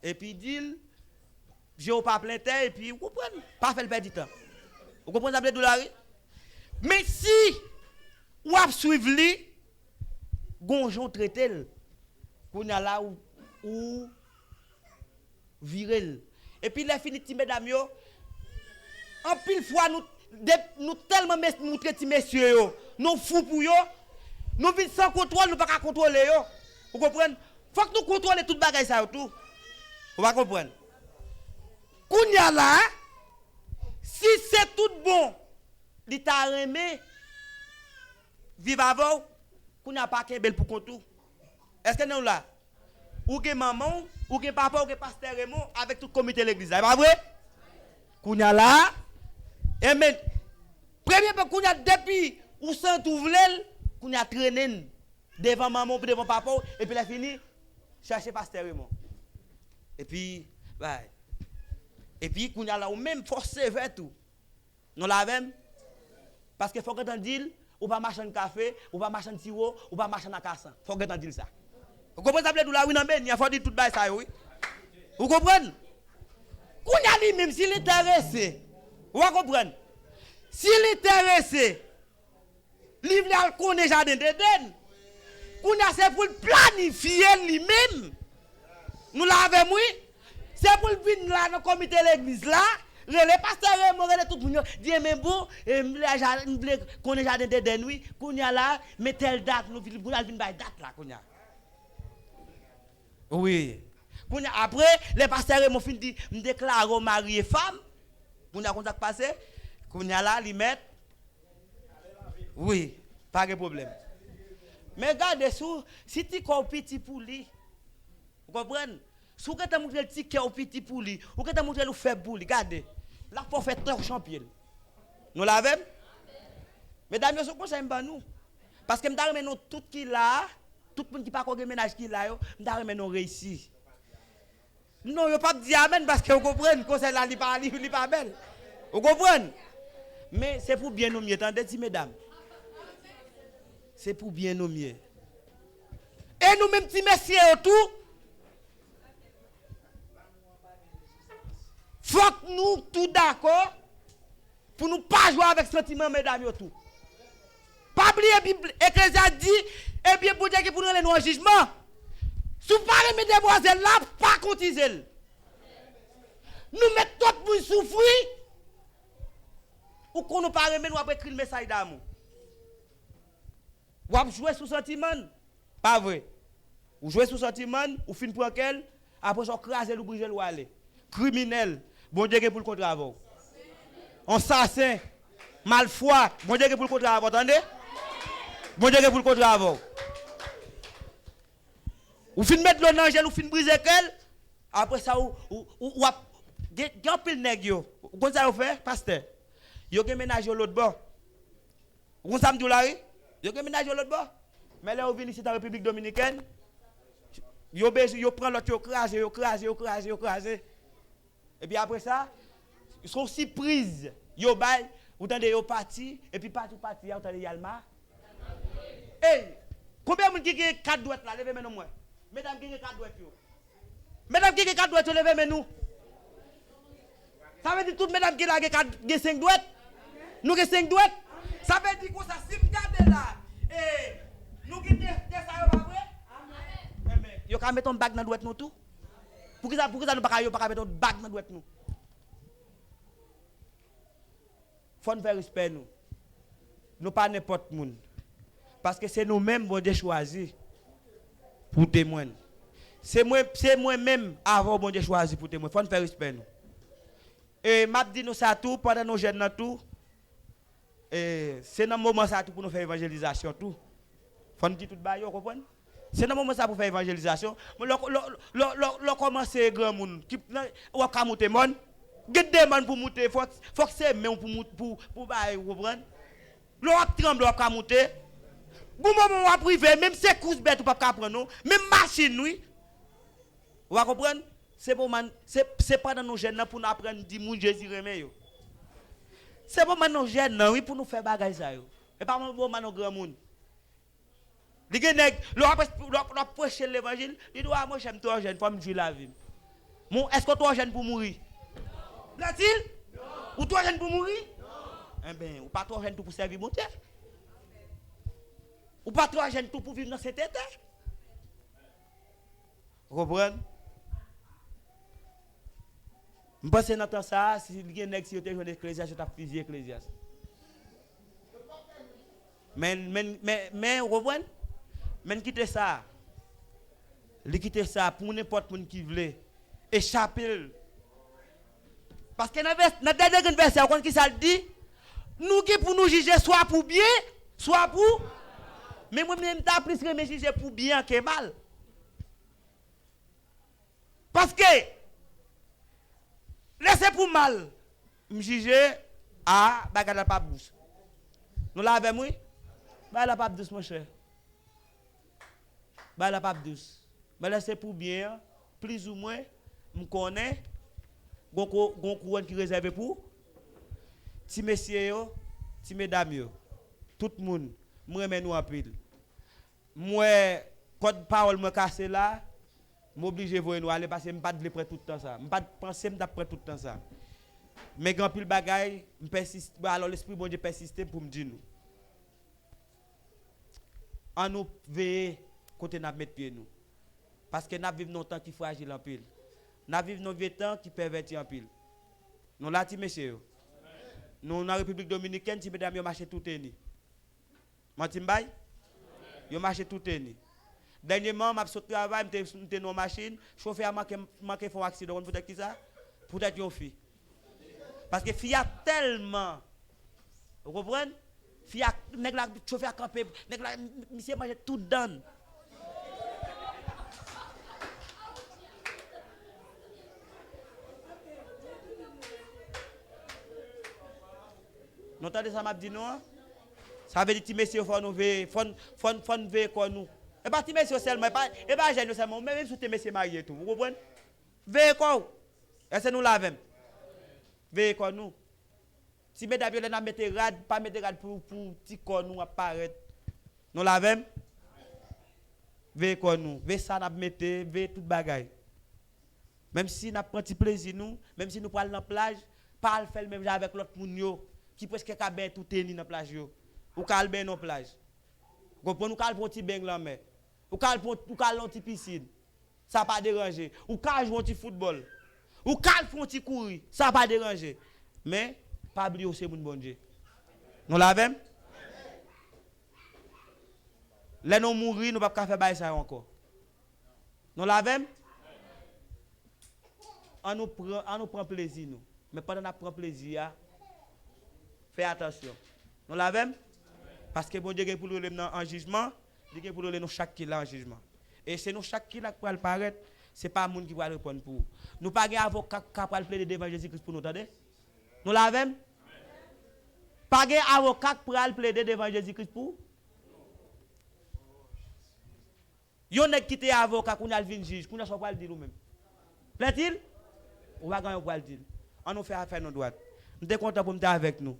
et puis dit, j'ai pas plein terre, et puis vous comprenez, pas faire le perdre du temps. Vous comprenez ça, $? Mais si ou a suivre lui, gonjon traité, kounya là ou virel. Et puis les fini mesdames yo, en pile fois nous tellement montrer ti messieurs yo, nous fou pour yo, nous vinn sans contrôle, nous pas contrôler yo. Vous comprenez? Faut que nous contrôler toute bagaille ça tout. Vous va comprendre? Kounya là, si c'est tout bon, li ta remé vive avant, kounya pas belle pour contou. Est-ce que nous là? Ou que maman, ou que papa, ou que pasteur Raymond avec tout le comité de l'église. C'est pas vrai? Kounya là, et mais, premier peu kounya depuis, ou sans tout vlel, kounya traîné devant maman, devant papa, et puis la fini, chercher pasteur Raymond. Et puis, ouais. Et puis, kounya là, ou même forcé vers tout. Nous l'avons, parce qu'il faut que tu dises, ou pas marcher en café, ou pas marcher en sirop, ou pas marcher en cassan. Il faut que tu dises ça. Vous comprenez ça? Oui, non, mais il faut dire tout ça, oui. Vous comprenez? Kounya li même s'il est intéressé. Vous comprenez? S'il est intéressé, il veut connaître jardin d'Éden. Kounya c'est pour planifier lui-même. Nous l'avons, oui. C'est pour venir là dans le comité de l'église là. Les pasteurs morel tout pour nous dire mais bon me connaître jardin d'Éden oui. Kounya là, mais telle date nous venir date là kounya. Oui. Après, les pasteurs m'ont fini de me déclarer marié femme. Vous avez contact passé. Kounya là, ils mettent. Oui, pas de problème. Mais regardez, si tu as un petit pour lui, vous comprenez? Si vous avez un petit pour lui, ou que tu as un faible pour lui, regardez. Là, il faut faire très champion. Nous l'avons? Mesdames, nous sommes conseillés par nous. Parce que nous avons tout qui là. Tout le monde qui n'a pas de ménage qui là, nous avons réussi. Non, vous ne pouvez pas dire amen parce que vous comprenez que c'est là, il n'est pas belle. Vous comprenez? Mais c'est pour bien nous mieux, attendez, mesdames. C'est pour bien nous mieux. Et nous, même petits messieurs autour, faut que nous tous d'accord pour nous pas jouer avec sentiment, mesdames, autour. Pas oublier, l'Ecclésiaste dit, et bien pour dire que pour nous aller en jugement, si vous parlez de demoiselles là, pas cotiser. Nous mettons tout pour souffrir, ou qu'on nous parle, mais nous avons écrit le message d'amour. Vous avez joué sous sentiment, pas vrai. Vous jouez sous sentiment, vous finissez pour quel, après vous crasez le briser le aller. Criminel, bon Dieu pour le contre-avant. Assassin, malfoi, bon Dieu pour le contre-avant, attendez? Bon Dieu pour le contre-avant. Vous finissez mettre l'eau dans l'angèle, vous finissez briser quel, après ça, vous avez un peu de nègre. Vous savez vous fait, pasteur? Vous avez ménagé l'autre bord. Vous savez où là? Vous avez ménagé l'autre bord. Mais là, vous venez ici dans la République dominicaine. Vous prenez l'autre, vous crasez. Et puis après ça, ils sont si prises. Vous entendez, vous parti, et puis parti, vous entendez Yalma. Hey, combien de gens qui ont 4 doigts là, levez maintenant moi. Mesdames qui ont 4 doigts. Mesdames qui ont 4 doigts, levez maintenant. Ça veut dire toutes mesdames qui ont 5 doigts. Nous avons 5 doigts. Ça veut dire que ça, si vous regardez là, et nous qui avons ça, pas vrai? Amen. Vous pouvez mettre un bague dans le doigt nous tout? Pour que ça nous pas mettre un bague dans le doigt nous? Faut nous faire respect nous. Nous pas n'importe monde. Parce que c'est nous-mêmes qui avons choisi pour témoigner. C'est moi-même avant bon Dieu choisi pour témoigner. Faut nous faire respect nous. Et m'a dit nous ça tout pendant nos jeunes dans tout. Et c'est dans moment ça tout pour nous faire évangélisation tout. Faut nous dire tout bail, vous comprenez? C'est dans moment ça pour faire évangélisation. Le commencer grand monde qui ou ka monter monde. Gade des man pour monter, faut que c'est même pour bail, vous comprenez? L'on tremble ou ka monter. Bon moment ou privé, même c'est course bête ou pas ka prendre, même machine oui. Vous comprenez? C'est pour man, c'est pas dans nos jeunes pour nous apprendre dire mon Jésus remet yo. C'est pour man nos jeunes oui pour nous faire bagay ça yo. Et pas pour man nos grand monde. Les nèg, l'on prêcher l'évangile, il doit moi j'aime toi jeune femme jouer la vie. Mon est-ce que toi jeune pour mourir? L'a-t-il? Non. Ou toi jeune pour mourir? Non. Eh ben, ou pas toi jeune pour servir mon terre. Ou pas toi jeune pour vivre dans cette état. Vous comprenez? Je pense que dans ça, si il y a un ex qui était jeune ecclésiaste, je t'ai fusillé ecclésiaste. Mais, vous comprenez? Mais quitter ça. Quitter ça pour n'importe qui qui veut échapper. Parce que dans le dernier verset, quand qui ça dit, nous qui pour nous juger soit pour bien, soit pour. Mais moi-même, je plus que me juger pour bien que mal. Parce que, laissez pour mal, me juger à bagarre la pape douce. Nous l'avons, oui? Bagarre la pape douce, mon cher. Bagarre la pape douce. Mais laissez pour bien, plus ou moins, me connaît. Gon couronne qui réservé pour ti messieurs yo, ti mesdames yo. Tout le monde, moi remet nous en pile. Moi code parole me cassé là, m'obligé voir nous aller parce que me pas de près tout le temps ça. Me pas penser me d'après tout le temps ça. Mais grand pile bagaille, me persiste alors l'esprit bon Dieu persister pour me dire nous. En nous veiller côté n'a mettre pied nous. Parce que n'a vivre longtemps qui fragile en pile. Nous vivons nos vieux temps qui pervertit en pile. Nous là, messieurs. Nous, dans la République Dominicaine, si mesdames, ils marchent tout tenni. Mantimbay? Ils marchent tout tenni. Dernièrement, je suis au travail, je suis dans nos machines, le chauffeur a manqué un accident. Peut-être qui ça? Peut-être une fille. Parce que fille a tellement. Vous comprenez? Fille a, le chauffeur a campé, monsieur mange tout dedans. Nous entendez ça m'a dit non? Ça veut dire que messieurs faut nous veiller, faut veiller quoi nous. Et pas messieurs seulement, et pas jeune seulement, même si tu messieurs mariés tout, vous comprenez? Veille quoi? Est-ce que nous l'avons? Veille quoi nous? Si mesdames vous n'a mettre rad, pas mettre rad pour petit corps nous apparaître. Nous l'avons? Veille quoi nous? Veille ça n'a mettre, veille toute bagaille. Même si n'a prend petit plaisir nous, même si nous parlons dans la plage, pas le faire même avec l'autre moun yo. Qui presque ka ben tout tenni dans plage yo ou ka ben dans plage comprend ou ka pour petit bain là mais ou ka dans petit piscine ça pas déranger ou ka jouer petit football ou ka font petit courir ça pas déranger mais pas oublier c'est mon bon Dieu nous l'avons les nous mourir nous pas faire bail ça encore nous l'avons on nous prend plaisir nous mais pendant qu'on prend plaisir fais attention. Nous l'avons? Parce que bon Dieu pour nous en jugement, Dieu pour nous chaque qui là en jugement. Et c'est nous chaque qui là qui va paraître, c'est pas monde qui va répondre pour. Nous pas un avocat qui va plaider devant Jésus-Christ pour nous, attendez? Nous l'avons? Pas un avocat qui va plaider devant Jésus-Christ pour. Yon n'est quitté avocat qu'on a le juge, qu'on a soit pas le dire nous-même. Plaît-il? On va gagner pour le dire. On nous fait affaire nos droits. Nous sommes contents pour nous avec nous.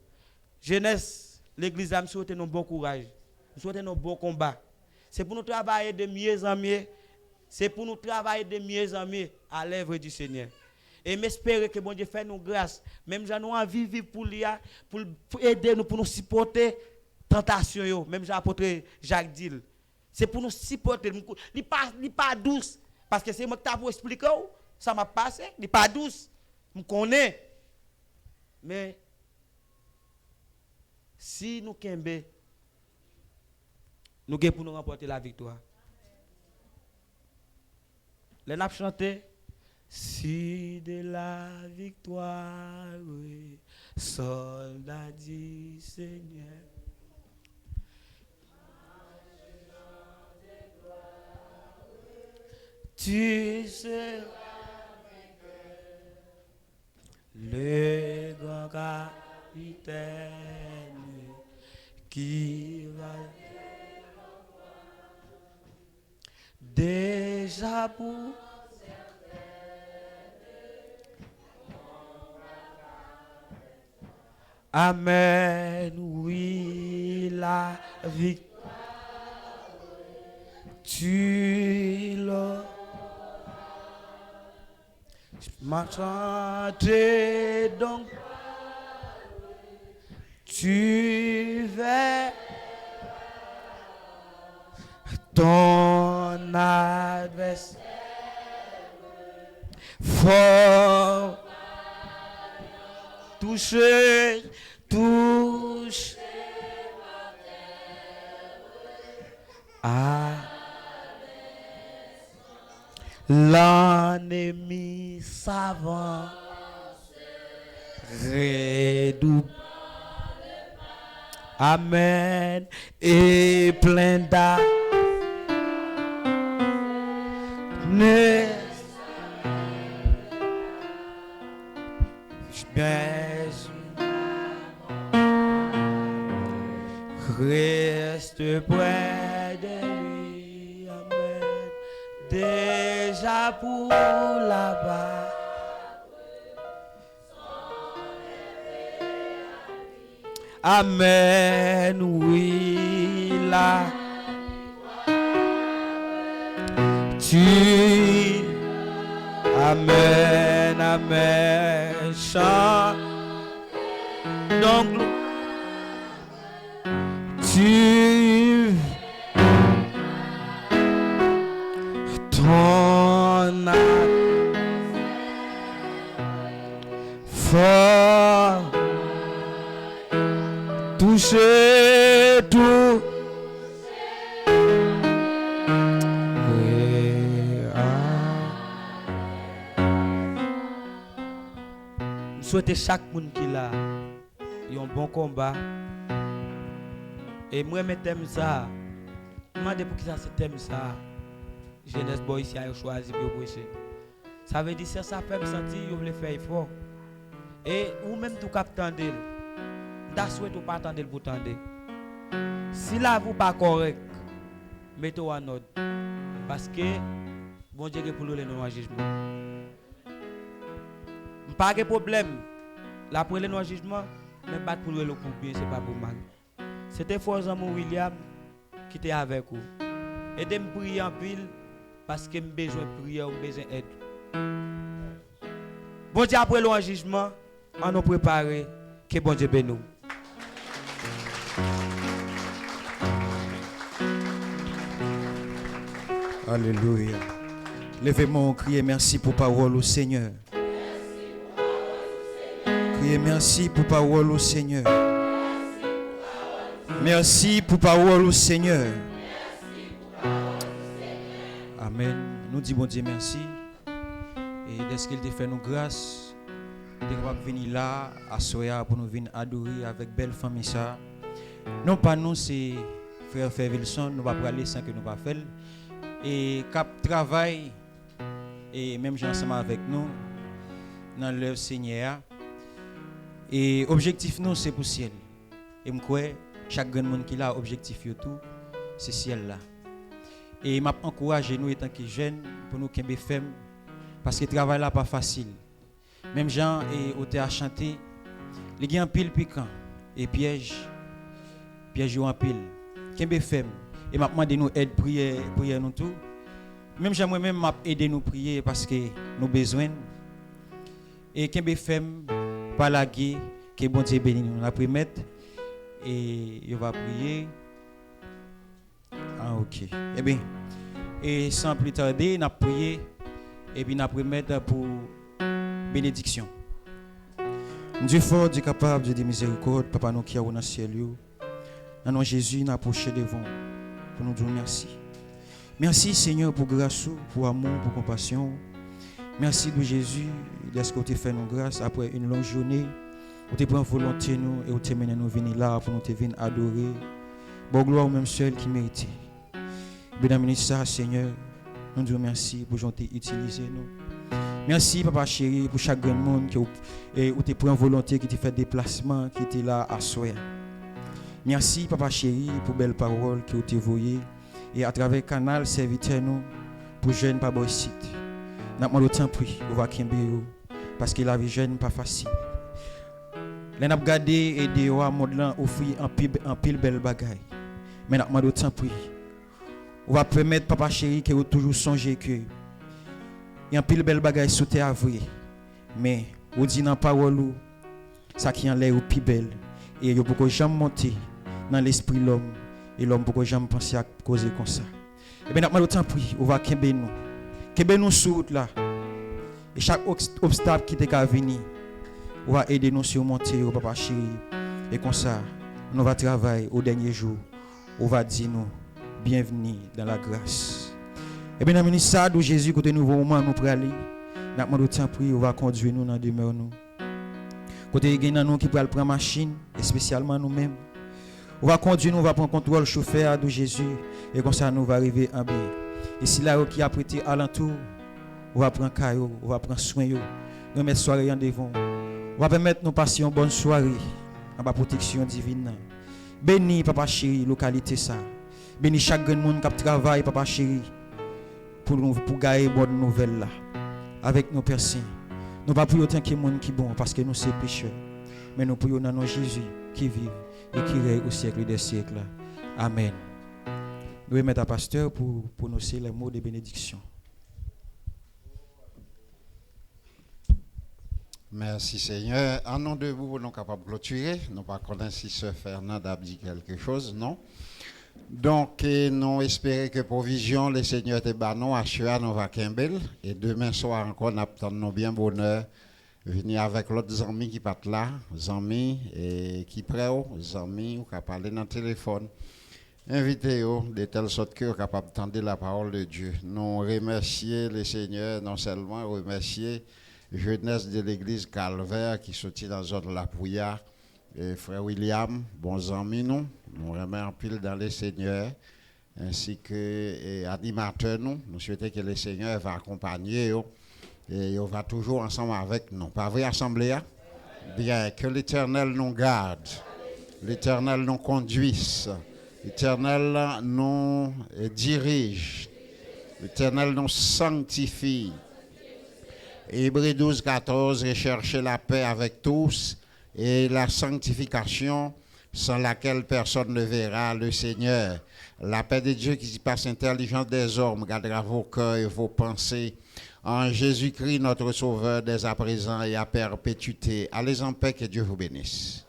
Jeunesse, l'église a souhaité nous bon courage. Nous souhaitons un bon combat. C'est pour nous travailler de mieux en mieux. C'est pour nous travailler de mieux en mieux à l'œuvre du Seigneur. Et m'espérer que bon Dieu fait nous grâce. Même si nous envie de vivre pour aider nous, pour nous supporter tentation. Même l'apôtre Jacques dit. C'est pour nous supporter. Il n'est pas douce. Parce que c'est moi qui t'ai expliqué. Ça m'a passé. Il n'est pas douce. Je connais. Mais si nous kembe, nous gagnons pour nous remporter la victoire. Les nappes chanter. Si de la victoire, oui, soldat du Seigneur. Tu seras le grand capitaine qui va déjà pour Amen, oui, la victoire, tu l'as. M'attendais donc, tu vas ton adversaire fort. Toucher. Ah, l'ennemi savant redouble. Amen. Et plein d'âme. Reste près de lui, amen. Déjà pour là-bas. Amen, oui, là. Tu, amen, amen, chante. Donc, tu ton fort toucher tout souhaiter chaque monde qui là un bon combat. Et moi, je thème ça. Je me demande pour qui ça c'est thème ça. Jeunesse boy ici a choisi pour prêcher. Ça veut dire que ça fait me sentir que vous voulez faire effort. Et ou même tout captant d'elle. T'as souhaité ou pas attendre pour tendre. Si là vous pas correct, mettez-vous en ordre. Parce que bon Dieu pour nous les non jugement. Pas de problème. La pour les non jugement, même pas pour le pour bien, c'est pas pour mal. C'était Forzamour William qui était avec vous. Aidez-moi à prier en pile parce que j'ai besoin de prier, j'ai besoin d'aide. Bon Dieu, après le jugement, on nous prépare que bon Dieu bénisse nous. Alléluia. Levez-moi, criez merci pour parole au Seigneur. Criez merci pour parole au Seigneur. Merci pour parole au Seigneur. Amen. Nous disons bon Dieu merci. Et dès qu'il te fait nous grâce, nous sommes capables de venir là, à Soya, pour nous venir adorer avec belle famille ça. Non pas nous, c'est frère Wilson, nous ne pouvons pas aller sans que nous ne pas faire. Et cap travail, et même ensemble avec nous, dans l'œuvre Seigneur. Et objectif nous, c'est pour le ciel. Et je crois chaque grand monde qui a objectif tout, c'est ciel là. Et m'a encouragé nous étant que jeunes pour nous kembe femme parce que le travail là pas facile. Même Jean et au théâtre chanter, il y a un pile piquant et piège en pile. Kembe fem. Et m'a demandé nous aide prière nous tout. Même j'aimerais même m'a aider nous prier parce que nous besoin. Et Kembe fem pas laguer que bon Dieu bénisse nous. La mettre et il va prier. Ah OK. Eh bien et sans plus tarder, n'a prier et puis n'a mettre pour bénédiction. Dieu fort, Dieu capable, Dieu de miséricorde, Papa nous qui est dans le ciel. Dans nom Jésus, nous approchons devant pour nous dire merci. Merci Seigneur pour grâce, pour amour, pour compassion. Merci de Jésus, de ce que tu fait nous grâce après une longue journée. Où tu prends volonté nous et où tu mené nous venir là pour nous te venir adorer. Bon gloire au même seul qui mérite. Mesdames et messieurs, Seigneur, nous disons merci pour gentil utiliser nous. Merci Papa chéri pour chaque grand monde qui où tu prends volonté qui te fait déplacement qui était là à soi. Merci Papa chéri pour belles paroles que tu voyé et à travers canal serviteur nous pour jeune pas boy site. N'a pas autant pris on va kembe parce que la vie jeune pas facile. Les n'a regardé et des rois modelant offrir en pile belle bagaille. Mais n'a pas autant pris. On va permettre Papa chéri que vous toujours songer que il y a un pile belle bagaille sous terre vrai. Mais on dit dans parole ça qui en l'air ou plus belle et yo pourquoi jamais monter dans l'esprit l'homme et l'homme pourquoi jamais penser à causer comme ça. Et bien n'a pas autant pris on va kembe nous sur route là. Et chaque obstacle qui t'est à venir on va aider nous surmonter au Papa chéri et comme ça nous va travailler au dernier jour on va dire nous bienvenue dans la grâce. Et bien, dans le ça de Jésus, côté nouveau moment, nous pour aller. Nous avons temps pour on va conduire nous dans la demeure. Côté il y a nous qui pour prendre machine, et spécialement nous-mêmes. On va conduire nous, on va prendre contrôle chauffeur de Jésus. Et comme ça, nous va arriver en bien. Et si là, qui a prêté alentour, on va prendre caillou, on va prendre soin. Nous mettre soirée en devant. On va permettre nous passer une bonne soirée en bas protection divine. Béni, Papa chéri, localité ça. Béni chaque grand monde qui travaille, Papa chéri. Pour gagner bonne nouvelle là avec nos personnes. Nous pas pour autant que monde qui bon parce que nous sommes pécheurs. Mais nous prions dans nos Jésus qui vit et qui règne au siècle des siècles. Amen. Nous remettons à pasteur pour prononcer les mots de bénédiction. Merci Seigneur. En nom de vous, nous sommes capables de clôturer. Nous ne connaissons pas si Sœur Fernande a dit quelque chose, non? Donc, nous espérons que provision, le Seigneur te banon, assure nous va Kimbel. Et demain soir encore, nous attendons bien bonheur. Venir avec l'autre amis qui partent là, amis qui prêt, amis qui parlent dans le téléphone. Invitez-vous de telle sorte que vous êtes capable d'entendre la parole de Dieu. Nous remercions le Seigneur, non seulement remercier la jeunesse de l'église Calvaire qui sortit dans zone La Pouillard. Frère William, bons amis nous remercions pile dans le Seigneur, ainsi que animateurs nous souhaitons que le Seigneur va accompagner et on va toujours ensemble avec nous. Pas vrai assemblée? Bien, que l'Éternel nous garde, l'Éternel nous conduise, l'Éternel nous dirige, l'Éternel nous sanctifie. Hébreux 12, 14, recherchez la paix avec tous et la sanctification sans laquelle personne ne verra le Seigneur. La paix de Dieu qui passe intelligence des hommes gardera vos cœurs et vos pensées en Jésus-Christ notre Sauveur dès à présent et à perpétuité. Allez en paix, que Dieu vous bénisse.